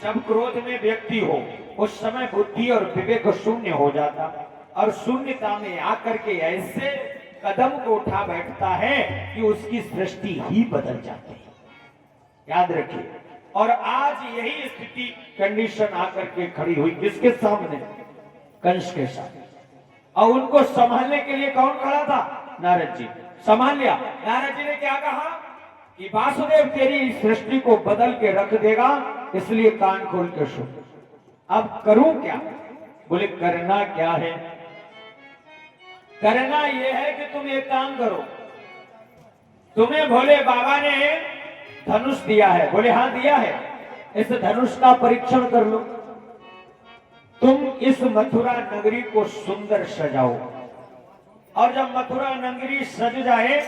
जब क्रोध में व्यक्ति हो, उस समय बुद्धि और विवेक शून्य हो जाता और शून्यता में आकर के ऐसे कदम को उठा बैठता है कि उसकी सृष्टि ही बदल जाती है। याद रखिए, और आज यही स्थिति कंडीशन आकर के खड़ी हुई किसके सामने? कंस के सामने। और उनको संभालने के लिए कौन खड़ा था? नारद जी। संभाल लिया। नारद जी ने क्या कहा कि वासुदेव तेरी सृष्टि को बदल के रख देगा, इसलिए कान खोल के सुन। अब करूं क्या? बोले करना क्या है? करना यह है कि तुम एक काम करो, तुम्हें भोले बाबा ने धनुष दिया है। बोले हाँ दिया है। इस धनुष का परीक्षण कर लो। तुम इस मथुरा नगरी को सुंदर सजाओ, और जब मथुरा नगरी सज जाए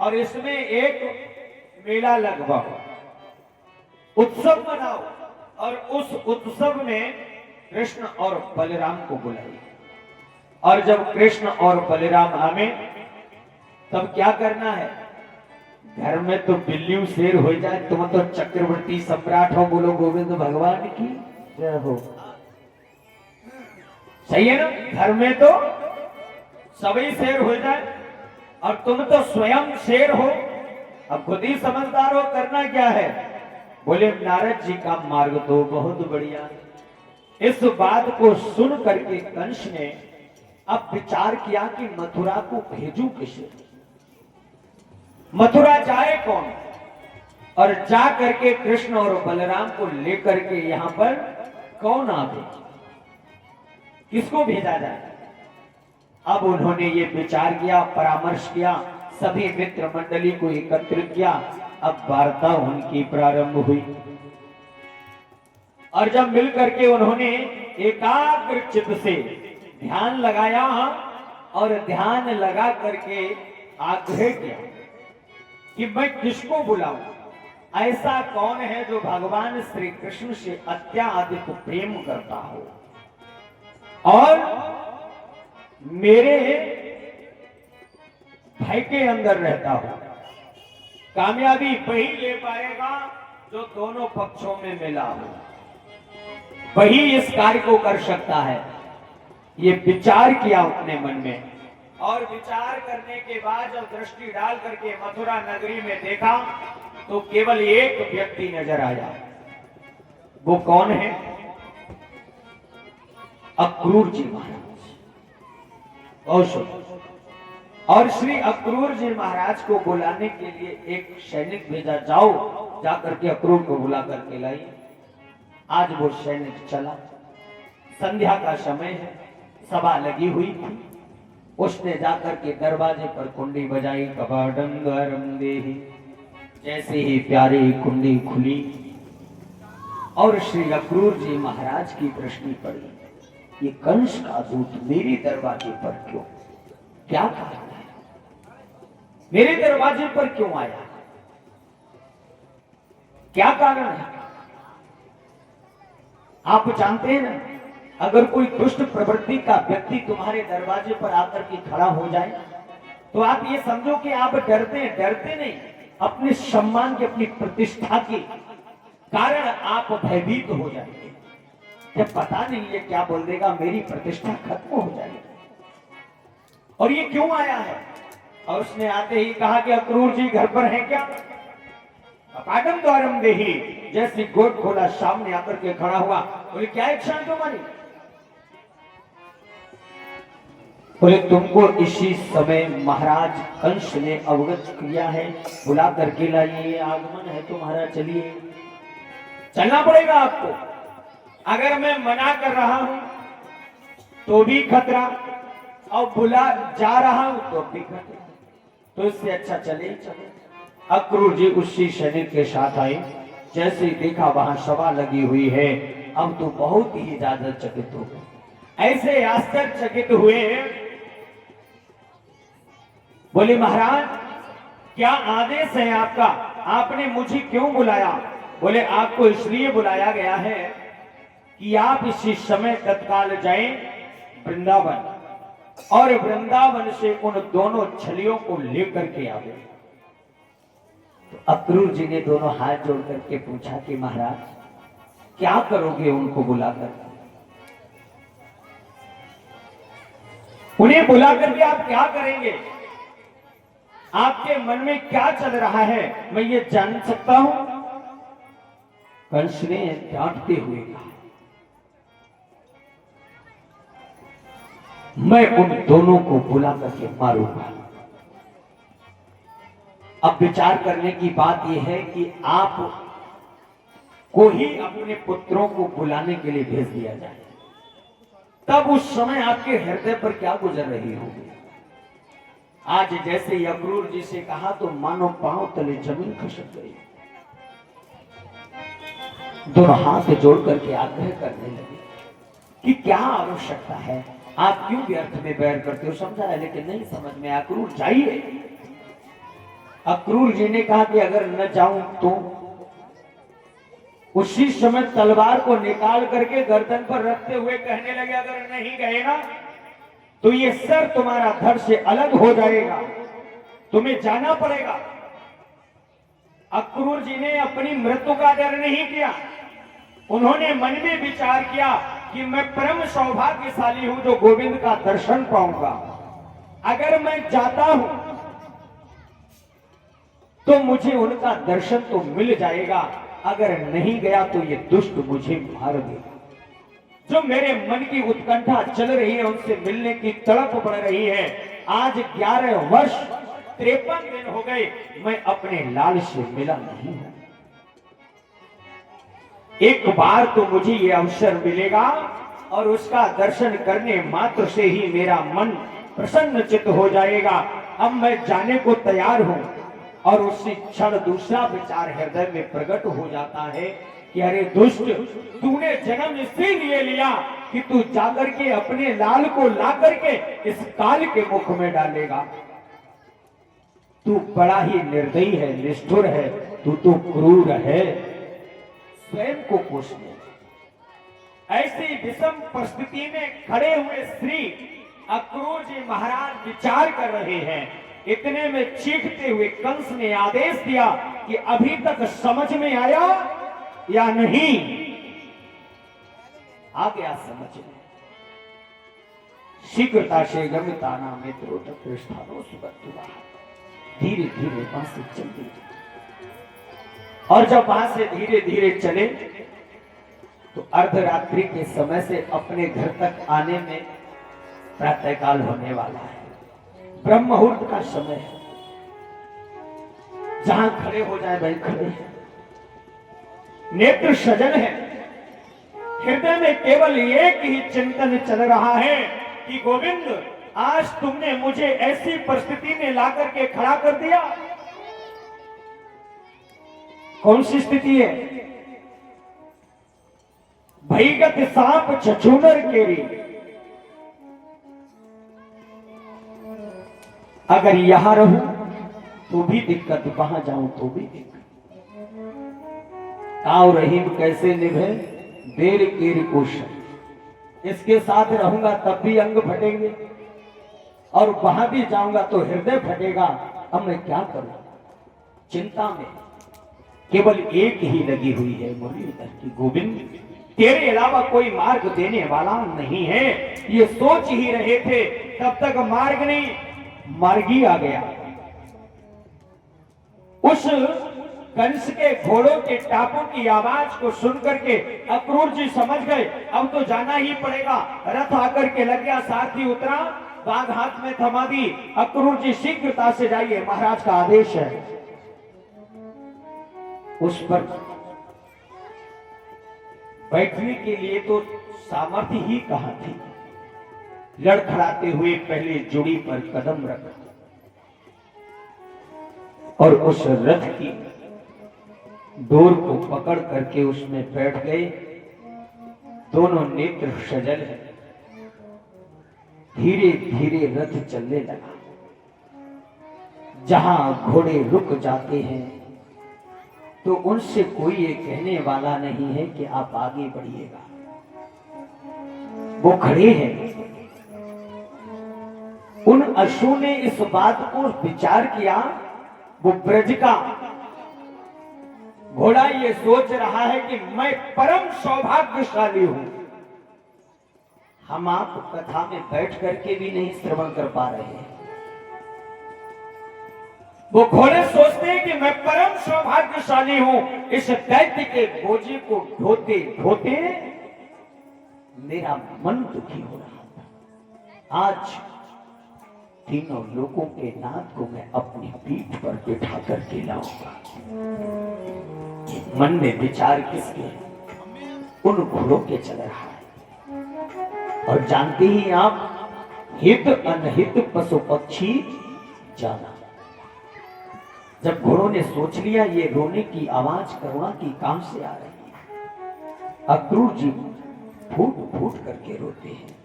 और इसमें एक मेला लगवाओ, उत्सव मनाओ, और उस उत्सव में कृष्ण और बलराम को बुलाइए। और जब कृष्ण और बलराम आवे तब क्या करना है? घर में तो बिल्ली शेर हो जाए, तुम तो चक्रवर्ती सम्राट हो, बोलो गोविंद भगवान की जय हो। सही है ना? घर में तो सभी शेर हो जाए और तुम तो स्वयं शेर हो। अब खुद ही समझदार हो, करना क्या है? बोले नारद जी का मार्ग तो बहुत बढ़िया है। इस बात को सुन करके कंस ने अब विचार किया कि मथुरा को भेजूं किसे, मथुरा जाए कौन, और जा करके कृष्ण और बलराम को लेकर के यहां पर कौन आवे, किसको भेजा जाए। अब उन्होंने ये विचार किया, परामर्श किया, सभी मित्र मंडली को एकत्रित किया। अब वार्ता उनकी प्रारंभ हुई, और जब मिल करके उन्होंने एकाग्र चित्त से ध्यान लगाया और ध्यान लगा करके आग्रह किया कि मैं किसको बुलाऊं, ऐसा कौन है जो भगवान श्री कृष्ण से अत्याधिक प्रेम करता हो और मेरे भय के अंदर रहता हो। कामयाबी वही ले पाएगा जो दोनों पक्षों में मिला हो, वही इस कार्य को कर सकता है। ये विचार किया अपने मन में, और विचार करने के बाद जब दृष्टि डाल करके मथुरा नगरी में देखा तो केवल एक व्यक्ति नजर आया। वो कौन है? अक्रूर जी महाराज। और श्री अक्रूर जी महाराज को बुलाने के लिए एक सैनिक भेजा, जाओ जाकर के अक्रूर को बुला करके लाई। आज वो सैनिक चला, संध्या का समय है, सभा लगी हुई थी। उसने जाकर के दरवाजे पर कुंडी बजाई, कपाटं द्वारं देहि। जैसे ही प्यारी कुंडी खुली और श्री अक्रूर जी महाराज की दृष्टि पड़ी, ये कंस का दूत मेरे दरवाजे पर क्यों, क्या कारण है, मेरे दरवाजे पर क्यों आया, क्या कारण है? आप जानते हैं ना, अगर कोई दुष्ट प्रवृत्ति का व्यक्ति तुम्हारे दरवाजे पर आकर के खड़ा हो जाए तो आप ये समझो कि आप डरते नहीं, अपने सम्मान की, अपनी प्रतिष्ठा के कारण आप भयभीत हो जाएंगे। जब पता नहीं है क्या बोल देगा, मेरी प्रतिष्ठा खत्म हो जाएगी। और ये क्यों आया है? और उसने आते ही कहा कि अक्रूर जी घर पर हैं क्या? कपाटं द्वारं देहि। जैसे गोद खोला, सामने आकर के खड़ा हुआ। बोले क्या इच्छा है तुम्हारी? बोले तुमको इसी समय महाराज कंस ने अवगत किया है, बुला करके लाइए, आगमन है तुम्हारा, चलिए। चलना पड़ेगा आपको। अगर मैं मना कर रहा हूं तो भी खतरा, और बुला जा रहा हूं तो भी खतरा, तो इससे अच्छा चले ही चले। अक्रूर जी उसी सैनिक के साथ आए। जैसे ही देखा वहां सभा लगी हुई है, अब तो बहुत ही ज्यादा चकित हो गए। ऐसे आश्चर्यचकित हुए, बोले महाराज क्या आदेश है आपका, आपने मुझे क्यों बुलाया? बोले आपको इसलिए बुलाया गया है कि आप इसी समय तत्काल जाएं वृंदावन, और वृंदावन से उन दोनों छलियों को लेकर के आवे। तो अक्रूर जी ने दोनों हाथ जोड़ करके पूछा कि महाराज क्या करोगे उनको बुलाकर? उन्हें बुला करके आप क्या करेंगे? आपके मन में क्या चल रहा है, मैं ये जान सकता हूं? कंस ने डांटते हुए कहा, मैं उन दोनों को बुला करके मारूंगा। अब विचार करने की बात यह है कि आप को ही अपने पुत्रों को बुलाने के लिए भेज दिया जाए, तब उस समय आपके हृदय पर क्या गुजर रही होगी? आज जैसे अक्रूर जी से कहा तो मानो पांव तले जमीन खसक गई। दोनों हाथ जोड़ करके आग्रह करने लगे कि क्या आवश्यकता है, आप क्यों व्यर्थ में बैर करते हो। समझा है लेकिन नहीं समझ में। अक्रूर जाइए। अक्रूर जी ने कहा कि अगर न जाऊं तो उसी समय तलवार को निकाल करके गर्दन पर रखते हुए कहने लगे, अगर नहीं गए ना तो ये सर तुम्हारा धड़ से अलग हो जाएगा, तुम्हें जाना पड़ेगा। अक्रूर जी ने अपनी मृत्यु का डर नहीं किया। उन्होंने मन में विचार किया कि मैं परम सौभाग्यशाली हूं जो गोविंद का दर्शन पाऊंगा। अगर मैं जाता हूं तो मुझे उनका दर्शन तो मिल जाएगा, अगर नहीं गया तो ये दुष्ट मुझे मार देगा। जो मेरे मन की उत्कंठा चल रही है, उनसे मिलने की तड़प बढ़ रही है। आज 11 वर्ष 53 दिन हो गए मैं अपने लाल से मिला नहीं हूं। एक बार तो मुझे ये अवसर मिलेगा और उसका दर्शन करने मात्र से ही मेरा मन प्रसन्न चित्त हो जाएगा। अब मैं जाने को तैयार हूं। और उसी क्षण दूसरा विचार हृदय में प्रकट हो जाता है कि अरे दुष्ट, तूने जन्म इसीलिए लिया कि तू जाकर के अपने लाल को ला करके इस काल के मुख में डालेगा। तू बड़ा ही निर्दयी है, निष्ठुर है, तू तो क्रूर है। स्वयं को कोसने ऐसी विषम परिस्थिति में खड़े हुए श्री अक्रूर जी महाराज विचार कर रहे हैं। इतने में चीखते हुए कंस ने आदेश दिया कि अभी तक समझ में आया या नहीं। आ गया समझ में। शीघ्रता से गमिताना मित्रों तत्स्थानो सुबह धीरे धीरे वहां से चल दी। और जब वहां से धीरे धीरे चले तो अर्धरात्रि के समय से अपने घर तक आने में प्रातःकाल होने वाला है। ब्रह्म मुहूर्त का समय है। जहां खड़े हो जाए वहीं खड़े हैं। नेत्र सजल है। हृदय में केवल एक ही चिंतन चल रहा है कि गोविंद, आज तुमने मुझे ऐसी परिस्थिति में लाकर के खड़ा कर दिया। कौन सी स्थिति है? भयगत सांप छछूनर केरी। अगर यहां रहूं तो भी दिक्कत, वहां जाऊं तो भी दिक्कत। ताऊ रहीम कैसे निभे देर केरी कोशन। इसके साथ रहूंगा तब भी अंग फटेंगे और वहां भी जाऊंगा तो हृदय फटेगा। अब मैं क्या करूं? चिंता में केवल एक ही लगी हुई है मुरलीधर की, गोविंद तेरे अलावा कोई मार्ग देने वाला नहीं है। ये सोच ही रहे थे, तब तक मार्ग नहीं, मार्गी आ गया। उस कंस के घोड़ों के टापों की आवाज को सुनकर के अक्रूर जी समझ गए अब तो जाना ही पड़ेगा। रथ आकर के लग गया, सारथी उतरा, बाघ हाथ में थमा दी। अक्रूर जी शीघ्रता से जाइए, महाराज का आदेश है। उस पर बैठने के लिए तो सामर्थ्य ही कहां थी। लड़खड़ाते हुए पहले जुड़ी पर कदम रखा और उस रथ की डोर को पकड़ करके उसमें बैठ गए। दोनों नेत्र सजल है। धीरे धीरे रथ चलने लगा। जहां घोड़े रुक जाते हैं तो उनसे कोई ये कहने वाला नहीं है कि आप आगे बढ़िएगा। वो खड़े हैं। उन अश्वों ने इस बात को विचार किया, वो ब्रज का घोड़ा ये सोच रहा है कि मैं परम सौभाग्यशाली हूं। हम आप कथा में बैठ करके भी नहीं श्रवण कर पा रहे हैं। वो घोड़े सोचते हैं कि मैं परम सौभाग्यशाली हूं। इस दैत्य के बोझे को ढोते ढोते मेरा मन दुखी हो रहा था। आज तीनों लोगों के नाथ को मैं अपनी पीठ पर बिठा करके लाऊंगा। मन में विचार किसके? उन घोड़ों के चल रहा है। और जानते ही आप, हित अनहित पशु पक्षी जाना। जब घोड़ों ने सोच लिया ये रोने की आवाज करुणा की कहां से आ रही है, अक्रूर जी फूट फूट करके रोते हैं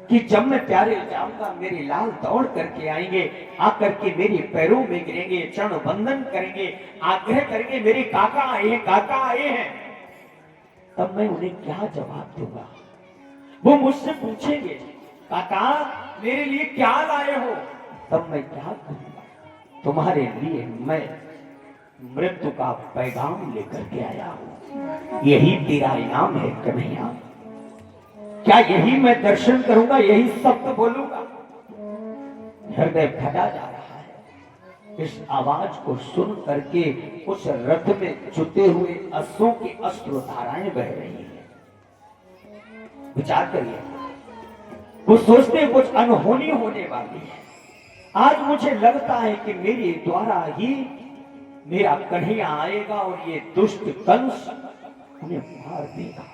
कि जब मैं प्यारे जाऊंगा मेरे लाल दौड़ करके आएंगे, आकर के मेरे पैरों में गिरेंगे, चरण बंदन करेंगे, आग्रह करेंगे मेरे काका आए हैं, काका आए हैं। तब मैं उन्हें क्या जवाब दूंगा? वो मुझसे पूछेंगे काका मेरे लिए क्या लाए हो? तब मैं क्या कहूंगा? तुम्हारे लिए मैं मृत्यु का पैगाम लेकर के आया हूं, यही तेरा इनाम है कन्हैया। क्या यही मैं दर्शन करूंगा, यही शब्द बोलूंगा? हृदय फटा जा रहा है। इस आवाज को सुन करके उस रथ में जुटे हुए अश्वों की अश्रु धाराएं बह रही है। विचार करिए, वो सोचते कुछ अनहोनी होने वाली है। आज मुझे लगता है कि मेरे द्वारा ही मेरा कन्हैया आएगा और ये दुष्ट कंस उन्हें मार देगा।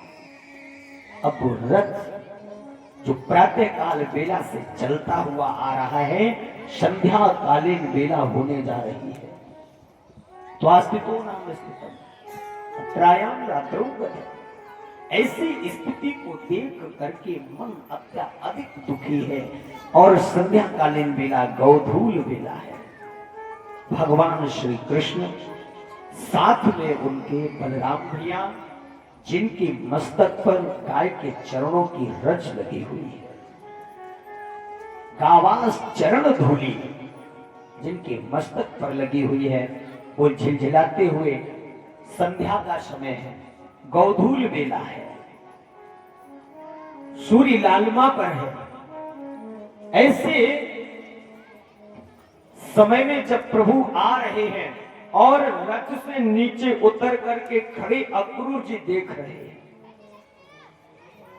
अब वो रथ जो प्रातः काल बेला से चलता हुआ आ रहा है, संध्या कालीन बेला होने जा रही है। स्वास्तितो नाम स्थितम अत्रायाम रात्रौ गतम्। ऐसी स्थिति को देख करके मन अत्यधिक दुखी है और संध्या कालीन बेला गौधूल बेला है। भगवान श्री कृष्ण साथ में उनके बलराम भैया, जिनकी मस्तक पर गाय के चरणों की रज लगी हुई है, गावास चरण धूली जिनके मस्तक पर लगी हुई है, वो झिलझिलाते हुए संध्या का समय है, गौधूल बेला है, सूर्य लालिमा पर है। ऐसे समय में जब प्रभु आ रहे हैं और रथ से नीचे उतर करके खड़े अक्रूर जी देख रहे हैं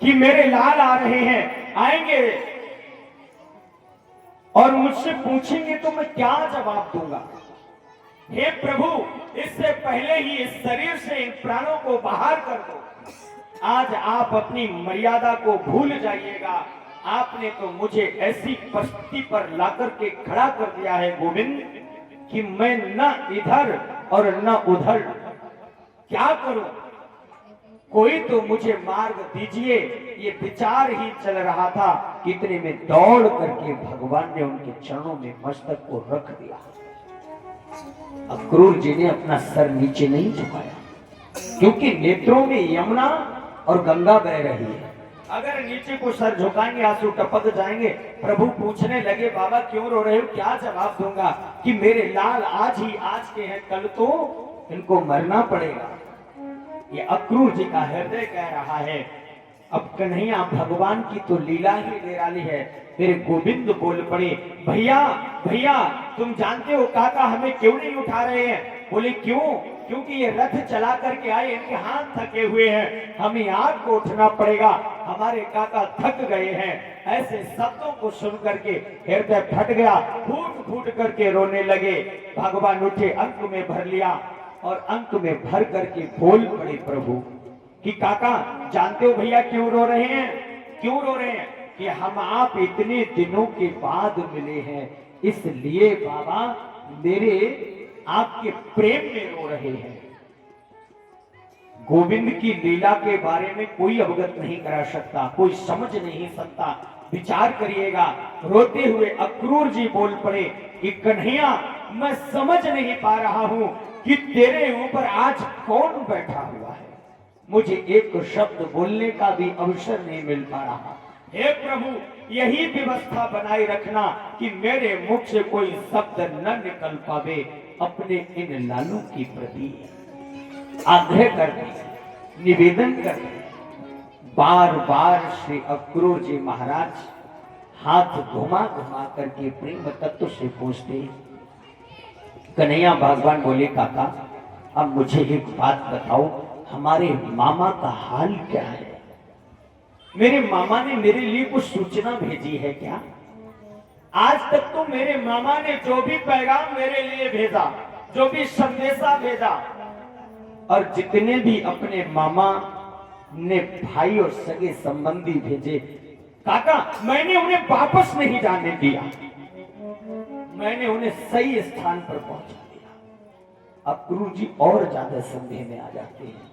कि मेरे लाल आ रहे हैं, आएंगे और मुझसे पूछेंगे तो मैं क्या जवाब दूंगा? हे प्रभु, इससे पहले ही इस शरीर से इन प्राणों को बाहर कर दो। आज आप अपनी मर्यादा को भूल जाइएगा। आपने तो मुझे ऐसी परिस्थिति पर लाकर के खड़ा कर दिया है गोविंद कि मैं न इधर और न उधर क्या करूं? कोई तो मुझे मार्ग दीजिए। ये विचार ही चल रहा था, इतने में दौड़ करके भगवान ने उनके चरणों में मस्तक को रख दिया। अक्रूर जी ने अपना सर नीचे नहीं झुकाया, क्योंकि नेत्रों में यमुना और गंगा बह रही है। अगर नीचे को सर झुकाएंगे आंसू टपक जाएंगे। प्रभु पूछने लगे बाबा क्यों रो रहे हो? क्या जवाब दूंगा कि मेरे लाल आज ही आज के हैं, कल तो इनको मरना पड़ेगा। ये अक्रूर जी का हृदय कह रहा है। अब कन्हैया भगवान की तो लीला ही निराली है। मेरे गोविंद बोल पड़े, भैया भैया तुम जानते हो काका हमें क्यों नहीं उठा रहे हैं? बोले क्यों? क्योंकि ये रथ चला करके आए, इनके हाथ थके हुए हैं, हमें आपको उठना पड़ेगा, हमारे काका थक गए हैं। ऐसे शब्दों को सुन करके हृदय फट गया, फूट फूट करके रोने लगे। भगवान उठे, अंक में भर लिया और अंक में भर करके बोल पड़े प्रभु कि काका जानते हो भैया क्यों रो रहे हैं? क्यों रो रहे हैं? कि हम आप इतने दिनों के बाद मिले हैं, इसलिए बाबा मेरे आपके प्रेम में रो रहे हैं। गोविंद की लीला के बारे में कोई अवगत नहीं करा सकता, कोई समझ नहीं सकता। विचार करिएगा। रोते हुए अक्रूर जी बोल पड़े कि कन्हैया मैं समझ नहीं पा रहा हूं कि तेरे ऊपर आज कौन बैठा हुआ है। मुझे एक शब्द बोलने का भी अवसर नहीं मिल पा रहा। हे प्रभु यही व्यवस्था बनाए रखना कि मेरे मुख से कोई शब्द न निकल पावे। अपने इन लालों की प्रति आग्रह करते, निवेदन करते, बार बार श्री अक्रूर जी महाराज हाथ घुमा घुमा करके प्रेम तत्व से पूछते। कन्हैया भगवान बोले काका अब मुझे एक बात बताओ, हमारे मामा का हाल क्या है? मेरे मामा ने मेरे लिए कुछ सूचना भेजी है क्या? आज तक तो मेरे मामा ने जो भी पैगाम मेरे लिए भेजा, जो भी संदेशा भेजा, और जितने भी अपने मामा ने भाई और सगे संबंधी भेजे, काका मैंने उन्हें वापस नहीं जाने दिया, मैंने उन्हें सही स्थान पर पहुंचा दिया। अक्रूर जी और ज्यादा संदेह में आ जाते हैं।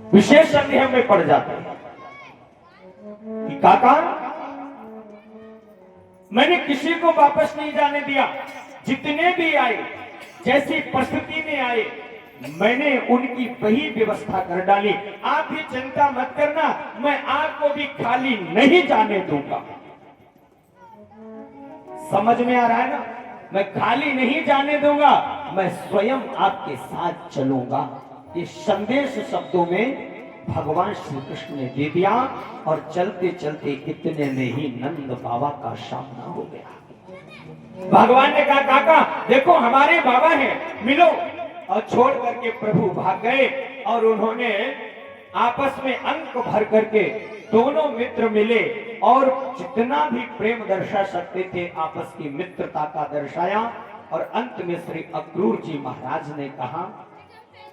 विशेष संदेह में पड़ जाते हैं कि काका, मैंने किसी को वापस नहीं जाने दिया। जितने भी आए, जैसी परिस्थिति में आए, मैंने उनकी वही व्यवस्था कर डाली। आप भी चिंता मत करना, मैं आपको भी खाली नहीं जाने दूंगा। समझ में आ रहा है ना? मैं खाली नहीं जाने दूंगा, मैं स्वयं आपके साथ चलूंगा। ये संदेश शब्दों में भगवान श्री कृष्ण ने दे दिया और चलते चलते इतने में ही नंद बाबा का सामना हो गया। भगवान ने कहा, काका देखो हमारे बाबा हैं, मिलो। और छोड़ करके प्रभु भाग गए और उन्होंने आपस में अंक भर करके दोनों मित्र मिले और जितना भी प्रेम दर्शा सकते थे आपस की मित्रता का दर्शाया। और अंत में श्री अक्रूर जी महाराज ने कहा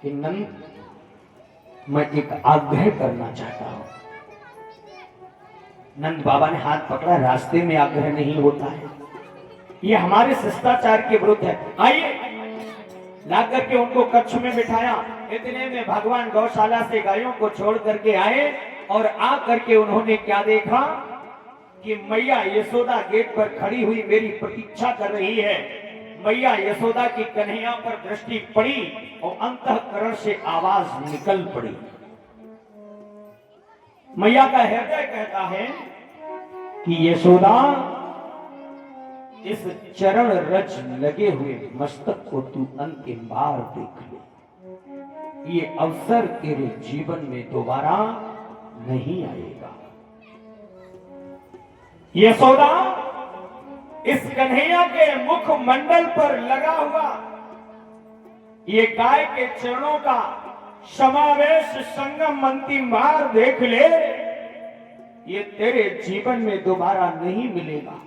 कि नंद, मैं एक आग्रह करना चाहता हूं। नंद बाबा ने हाथ पकड़ा, रास्ते में आग्रह नहीं होता है, ये हमारे शिष्टाचार के विरुद्ध है। आइए, ला करके उनको कक्ष में बिठाया। इतने में भगवान गौशाला से गायों को छोड़ करके आए और आ करके उन्होंने क्या देखा कि मैया यशोदा गेट पर खड़ी हुई मेरी प्रतीक्षा कर रही है। मैया यशोदा की कन्हैया पर दृष्टि पड़ी और अंतःकरण से आवाज निकल पड़ी। मैया का हृदय कहता है कि यशोदा, इस चरण रज लगे हुए मस्तक को तू अंतिम बार देख ले। ये अवसर तेरे जीवन में दोबारा नहीं आएगा। यशोदा, इस कन्हैया के मुख मंडल पर लगा हुआ ये गाय के चरणों का समावेश संगम अंतिम बार देख ले। ये तेरे जीवन में दोबारा नहीं मिलेगा।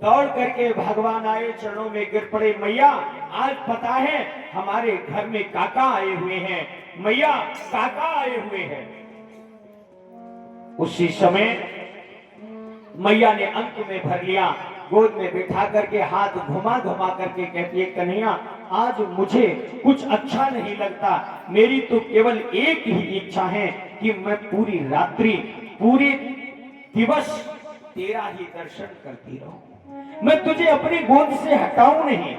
दौड़ करके भगवान आए, चरणों में गिर पड़े। मैया, आज पता है हमारे घर में काका आए हुए हैं। मैया, काका आए हुए हैं। उसी समय मैया ने अंक में भर लिया, गोद में बिठा करके हाथ घुमा घुमा करके कहती है, कन्हैया आज मुझे कुछ अच्छा नहीं लगता। मेरी तो केवल एक ही इच्छा है कि मैं पूरी रात्रि, पूरे दिवस तेरा ही दर्शन करती रहूं, मैं तुझे अपनी गोद से हटाऊं नहीं।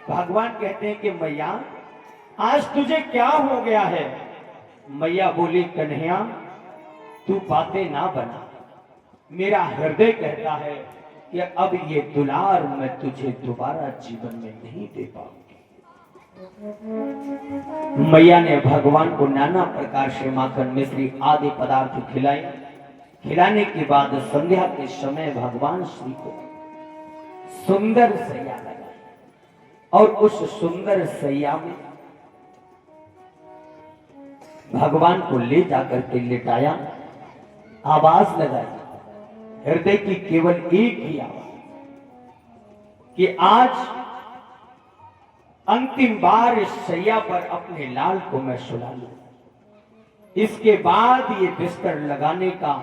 भगवान कहते हैं कि मैया, आज तुझे क्या हो गया है? मैया बोली, कन्हैया तू बातें ना बना, मेरा हृदय कहता है कि अब ये दुलार मैं तुझे दोबारा जीवन में नहीं दे पाऊंगी। मैया ने भगवान को नाना प्रकार से माखन, मिश्री आदि पदार्थ खिलाए। खिलाने के बाद संध्या के समय भगवान श्री को सुंदर सैया लगाई और उस सुंदर सैया में भगवान को ले जाकर के लिटाया। आवाज लगाई, हृदय की केवल एक ही आवाज कि आज अंतिम बार इस सैया पर अपने लाल को मैं सुला लूं। इसके बाद ये बिस्तर लगाने का,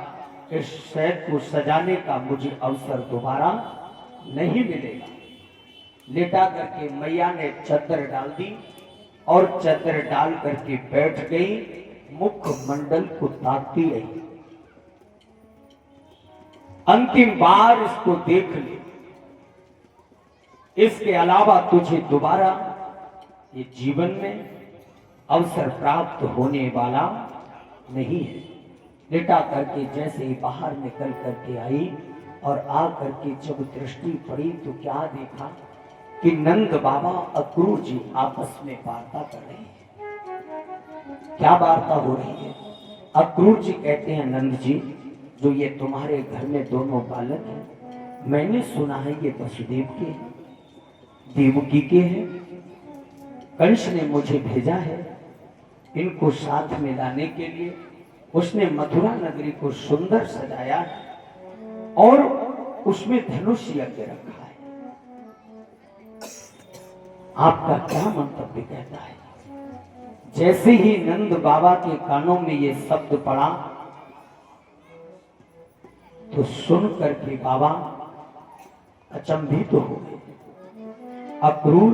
इस शैद को सजाने का मुझे अवसर दोबारा नहीं मिलेगा। लेटा करके मैया ने चादर डाल दी और चादर डाल करके बैठ गई, मुख मंडल को ताकती रही। अंतिम बार इसको देख ले, इसके अलावा तुझे दोबारा ये जीवन में अवसर प्राप्त होने वाला नहीं है। लेटा करके जैसे ही बाहर निकल करके आई और आ करके जब दृष्टि पड़ी तो क्या देखा कि नंद बाबा अक्रूर जी आपस में वार्ता कर रहे हैं। क्या वार्ता हो रही है? अक्रूर जी कहते हैं, नंद जी, जो ये तुम्हारे घर में दोनों बालक हैं, मैंने सुना है ये वसुदेव के हैं, देवकी के हैं। कंस ने मुझे भेजा है इनको साथ में लाने के लिए। उसने मथुरा नगरी को सुंदर सजाया और उसमें धनुष यज्ञ रखा है। आपका क्या मंतव्य कहता है? जैसे ही नंद बाबा के कानों में ये शब्द पड़ा तो सुन करके बाबा अचंभित तो हो गए। अक्रूर,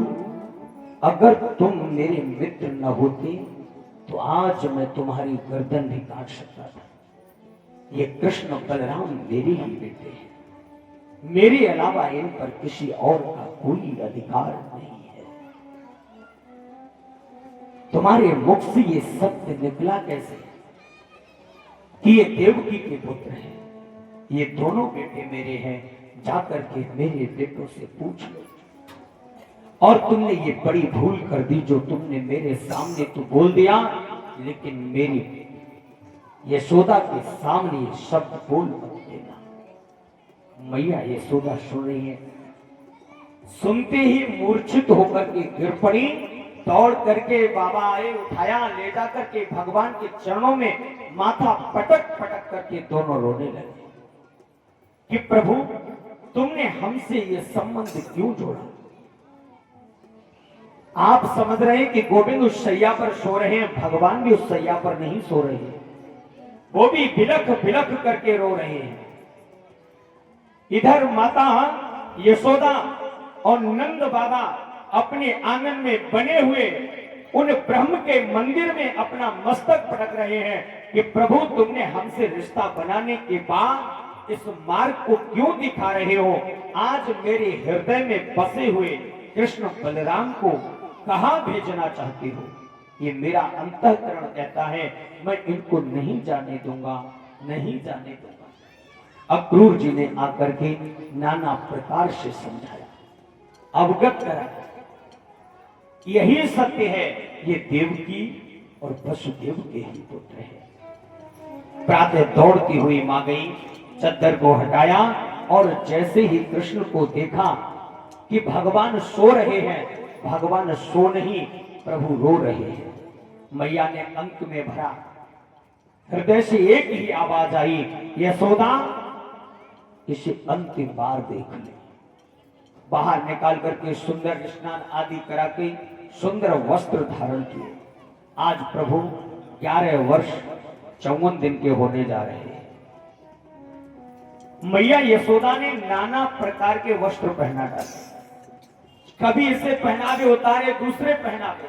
अगर तुम मेरे मित्र न होते तो आज मैं तुम्हारी गर्दन भी काट सकता था। ये कृष्ण बलराम मेरे ही बेटे हैं, मेरे अलावा इन पर किसी और का कोई अधिकार नहीं है। तुम्हारे मुख से ये सत्य निकला कैसे कि ये देवकी के पुत्र हैं? ये दोनों बेटे मेरे हैं, जाकर के मेरे बेटों से पूछ लो। और तुमने ये बड़ी भूल कर दी जो तुमने मेरे सामने तो बोल दिया, लेकिन मेरी यशोदा के सामने ये शब्द बोल मत देना। मैया यशोदा सुन रही है, सुनते ही मूर्छित होकर के गिर पड़ी। दौड़ करके बाबा आए, उठाया, ले जा करके भगवान के चरणों में माथा पटक पटक करके दोनों रोने लगे कि प्रभु तुमने हमसे ये संबंध क्यों जोड़ा? आप समझ रहे हैं कि गोविंद उस सैया पर सो रहे हैं, भगवान भी उस सैया पर नहीं सो रहे हैं, वो भी बिलख बिलख करके रो रहे हैं। इधर माता यशोदा और नंद बाबा अपने आंगन में बने हुए उन ब्रह्म के मंदिर में अपना मस्तक पटक रहे हैं कि प्रभु तुमने हमसे रिश्ता बनाने के बाद इस मार्ग को क्यों दिखा रहे हो? आज मेरे हृदय में बसे हुए कृष्ण बलराम को कहां भेजना चाहते हो? ये मेरा अंतःकरण कहता है मैं इनको नहीं जाने दूंगा, नहीं जाने दूंगा। अक्रूर जी ने आकर के नाना प्रकार से समझाया, अवगत कराया, यही सत्य है, ये देवकी और वसुदेव के ही पुत्र है। प्रातः दौड़ती हुई मां गई, चद्दर को हटाया और जैसे ही कृष्ण को देखा कि भगवान सो रहे हैं, भगवान सो नहीं प्रभु रो रहे हैं, मैया ने अंक में भरा। हृदय से एक ही आवाज आई, यशोदा इसे अंतिम बार देख ले। बाहर निकाल करके सुंदर स्नान आदि करा के सुंदर वस्त्र धारण किए। आज प्रभु 11 वर्ष 54 दिन के होने जा रहे हैं। मैया यशोदा ने नाना प्रकार के वस्त्र पहना डाले, कभी इसे पहनावे उतारे, दूसरे पहनावे,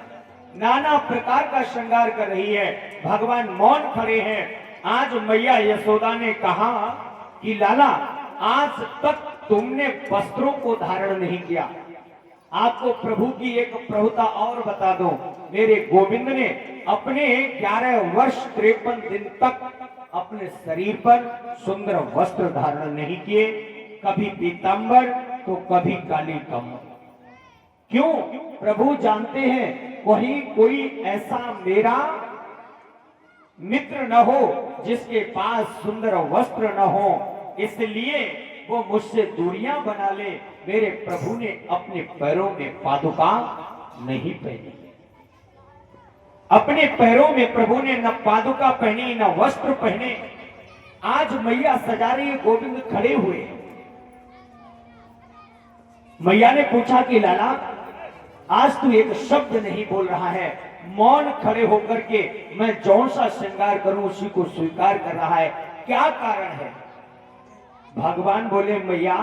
नाना प्रकार का श्रृंगार कर रही है। भगवान मौन खड़े हैं। आज मैया यशोदा ने कहा कि लाला आज तक तुमने वस्त्रों को धारण नहीं किया। आपको प्रभु की एक प्रभुता और बता दो, मेरे गोविंद ने अपने 11 वर्ष 53 दिन तक अपने शरीर पर सुंदर वस्त्र धारण नहीं किए, कभी पीतांबर तो कभी काली कमल। क्यों? प्रभु जानते हैं वही कोई ऐसा मेरा मित्र न हो जिसके पास सुंदर वस्त्र न हो, इसलिए वो मुझसे दूरियां बना ले। मेरे प्रभु ने अपने पैरों में पादुका नहीं पहनी, अपने पैरों में प्रभु ने न पादुका पहनी न वस्त्र पहने। आज मैया सजा रही, गोविंद खड़े हुए। मैया ने पूछा कि लाला आज तू एक शब्द नहीं बोल रहा है, मौन खड़े होकर के मैं जौन सा श्रृंगार करूं उसी को स्वीकार कर रहा है, क्या कारण है? भगवान बोले, मैया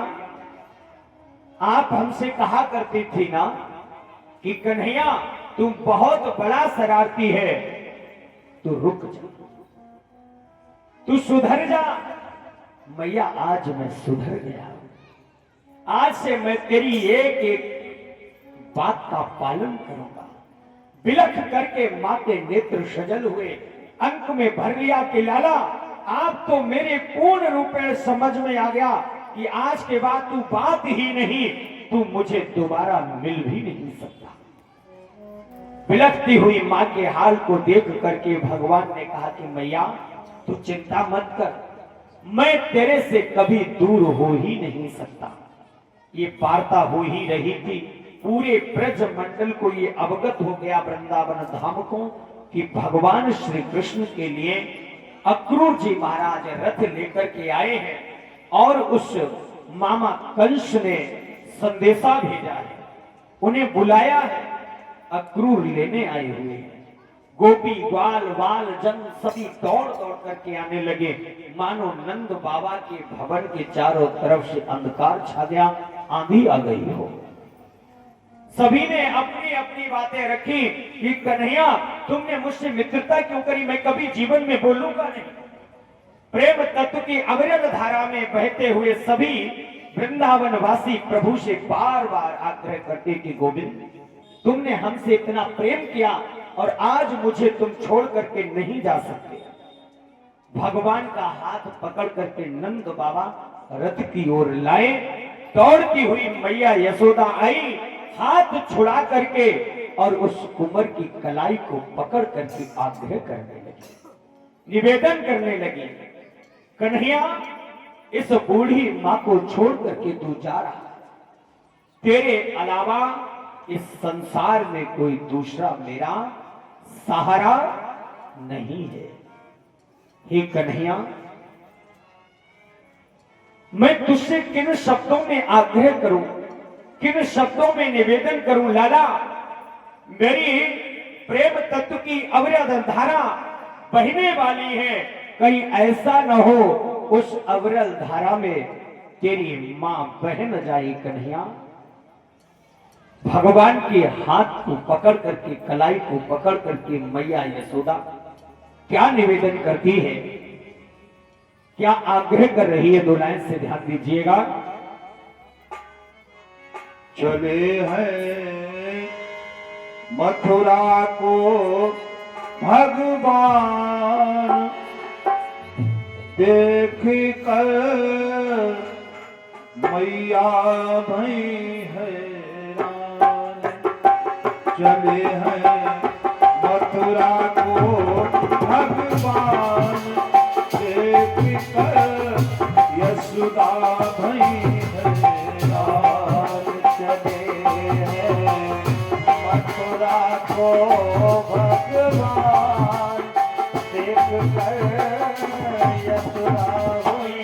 आप हमसे कहा करती थी ना कि कन्हैया तुम बहुत बड़ा शरारती है, तो रुक जा, तू सुधर जा। मैया आज मैं सुधर गया, आज से मैं तेरी एक एक बात का पालन करूंगा। बिलख करके मां के नेत्र सजल हुए, अंक में भर लिया कि लाला आप तो मेरे पूर्ण रूप में समझ में आ गया कि आज के बाद तू बात ही नहीं, तू मुझे दोबारा मिल भी नहीं सकता। बिलखती हुई मां के हाल को देख करके भगवान ने कहा कि मैया तू चिंता मत कर, मैं तेरे से कभी दूर हो ही नहीं सकता। ये वार्ता हो ही रही थी, पूरे ब्रज मंडल को ये अवगत हो गया, वृंदावन धाम को, कि भगवान श्री कृष्ण के लिए अक्रूर जी महाराज रथ लेकर के आए हैं और उस मामा कंस ने संदेशा भेजा है, उन्हें बुलाया है, अक्रूर लेने आए हुए हैं। गोपी ग्वाल बाल जन सभी दौड़ दौड़ करके आने लगे, मानो नंद बाबा के भवन के चारों तरफ से अंधकार छा गया, आंधी आ गई हो। सभी ने अपनी अपनी बातें रखी कि कन्हैया तुमने मुझसे मित्रता क्यों करी, मैं कभी जीवन में बोलूंगा नहीं। प्रेम तत्व की अविरल धारा में बहते हुए सभी वृंदावन वासी प्रभु से बार बार आग्रह करते कि गोविंद, तुमने हमसे इतना प्रेम किया और आज मुझे तुम छोड़ करके नहीं जा सकते। भगवान का हाथ पकड़ करके नंद बाबा रथ की ओर लाए। दौड़ती हुई मैया यशोदा आई, हाथ छुड़ा करके और उस कुंवर की कलाई को पकड़ करके आग्रह करने लगी, निवेदन करने लगी, कन्हैया इस बूढ़ी मां को छोड़ करके तू जा रहा, तेरे अलावा इस संसार में कोई दूसरा मेरा सहारा नहीं है। हे कन्हैया, मैं तुझसे किन शब्दों में आग्रह करूं, किन शब्दों में निवेदन करूं। लाला, मेरी प्रेम तत्व की अविरल धारा बहने वाली है, कहीं ऐसा न हो उस अविरल धारा में तेरी मां बह न जाए। कन्हैया, भगवान के हाथ को पकड़ करके, कलाई को पकड़ करके मैया यशोदा क्या निवेदन करती है, क्या आग्रह कर रही है, दो लाइन से ध्यान दीजिएगा। चले हैं मथुरा को भगवान, देख कर मैया भई हैरान। चले हैं मथुरा को भगवान, देख कर यशोदा भई हैरान। चले हैं मथुरा को भगवान, देख कर यशोदा भई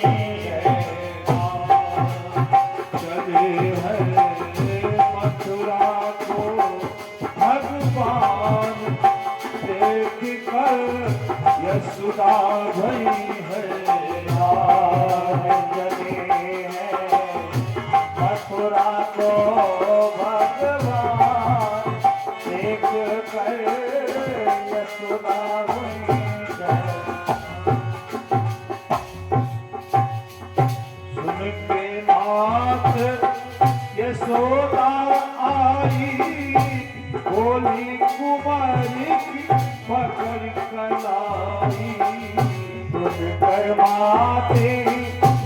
हैरान। चले हैं मथुरा को भगवान, देख कर यशोदा भई हैरान। चले हैं मथुरा को भगवान, देख कर यशोदा भई हैरान। सुन के नाथ यशोदा आई, बोली कुमारी की पकड़ कलाई। सुनकर माते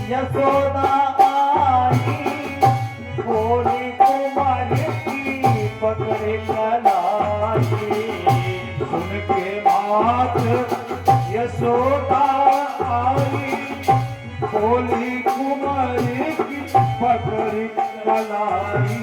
यशोदा आई, बोली कुमारी की पकड़ कलाई। सुन के मात यशोदा आई, बोली कुमारी की पकड़ कलाई।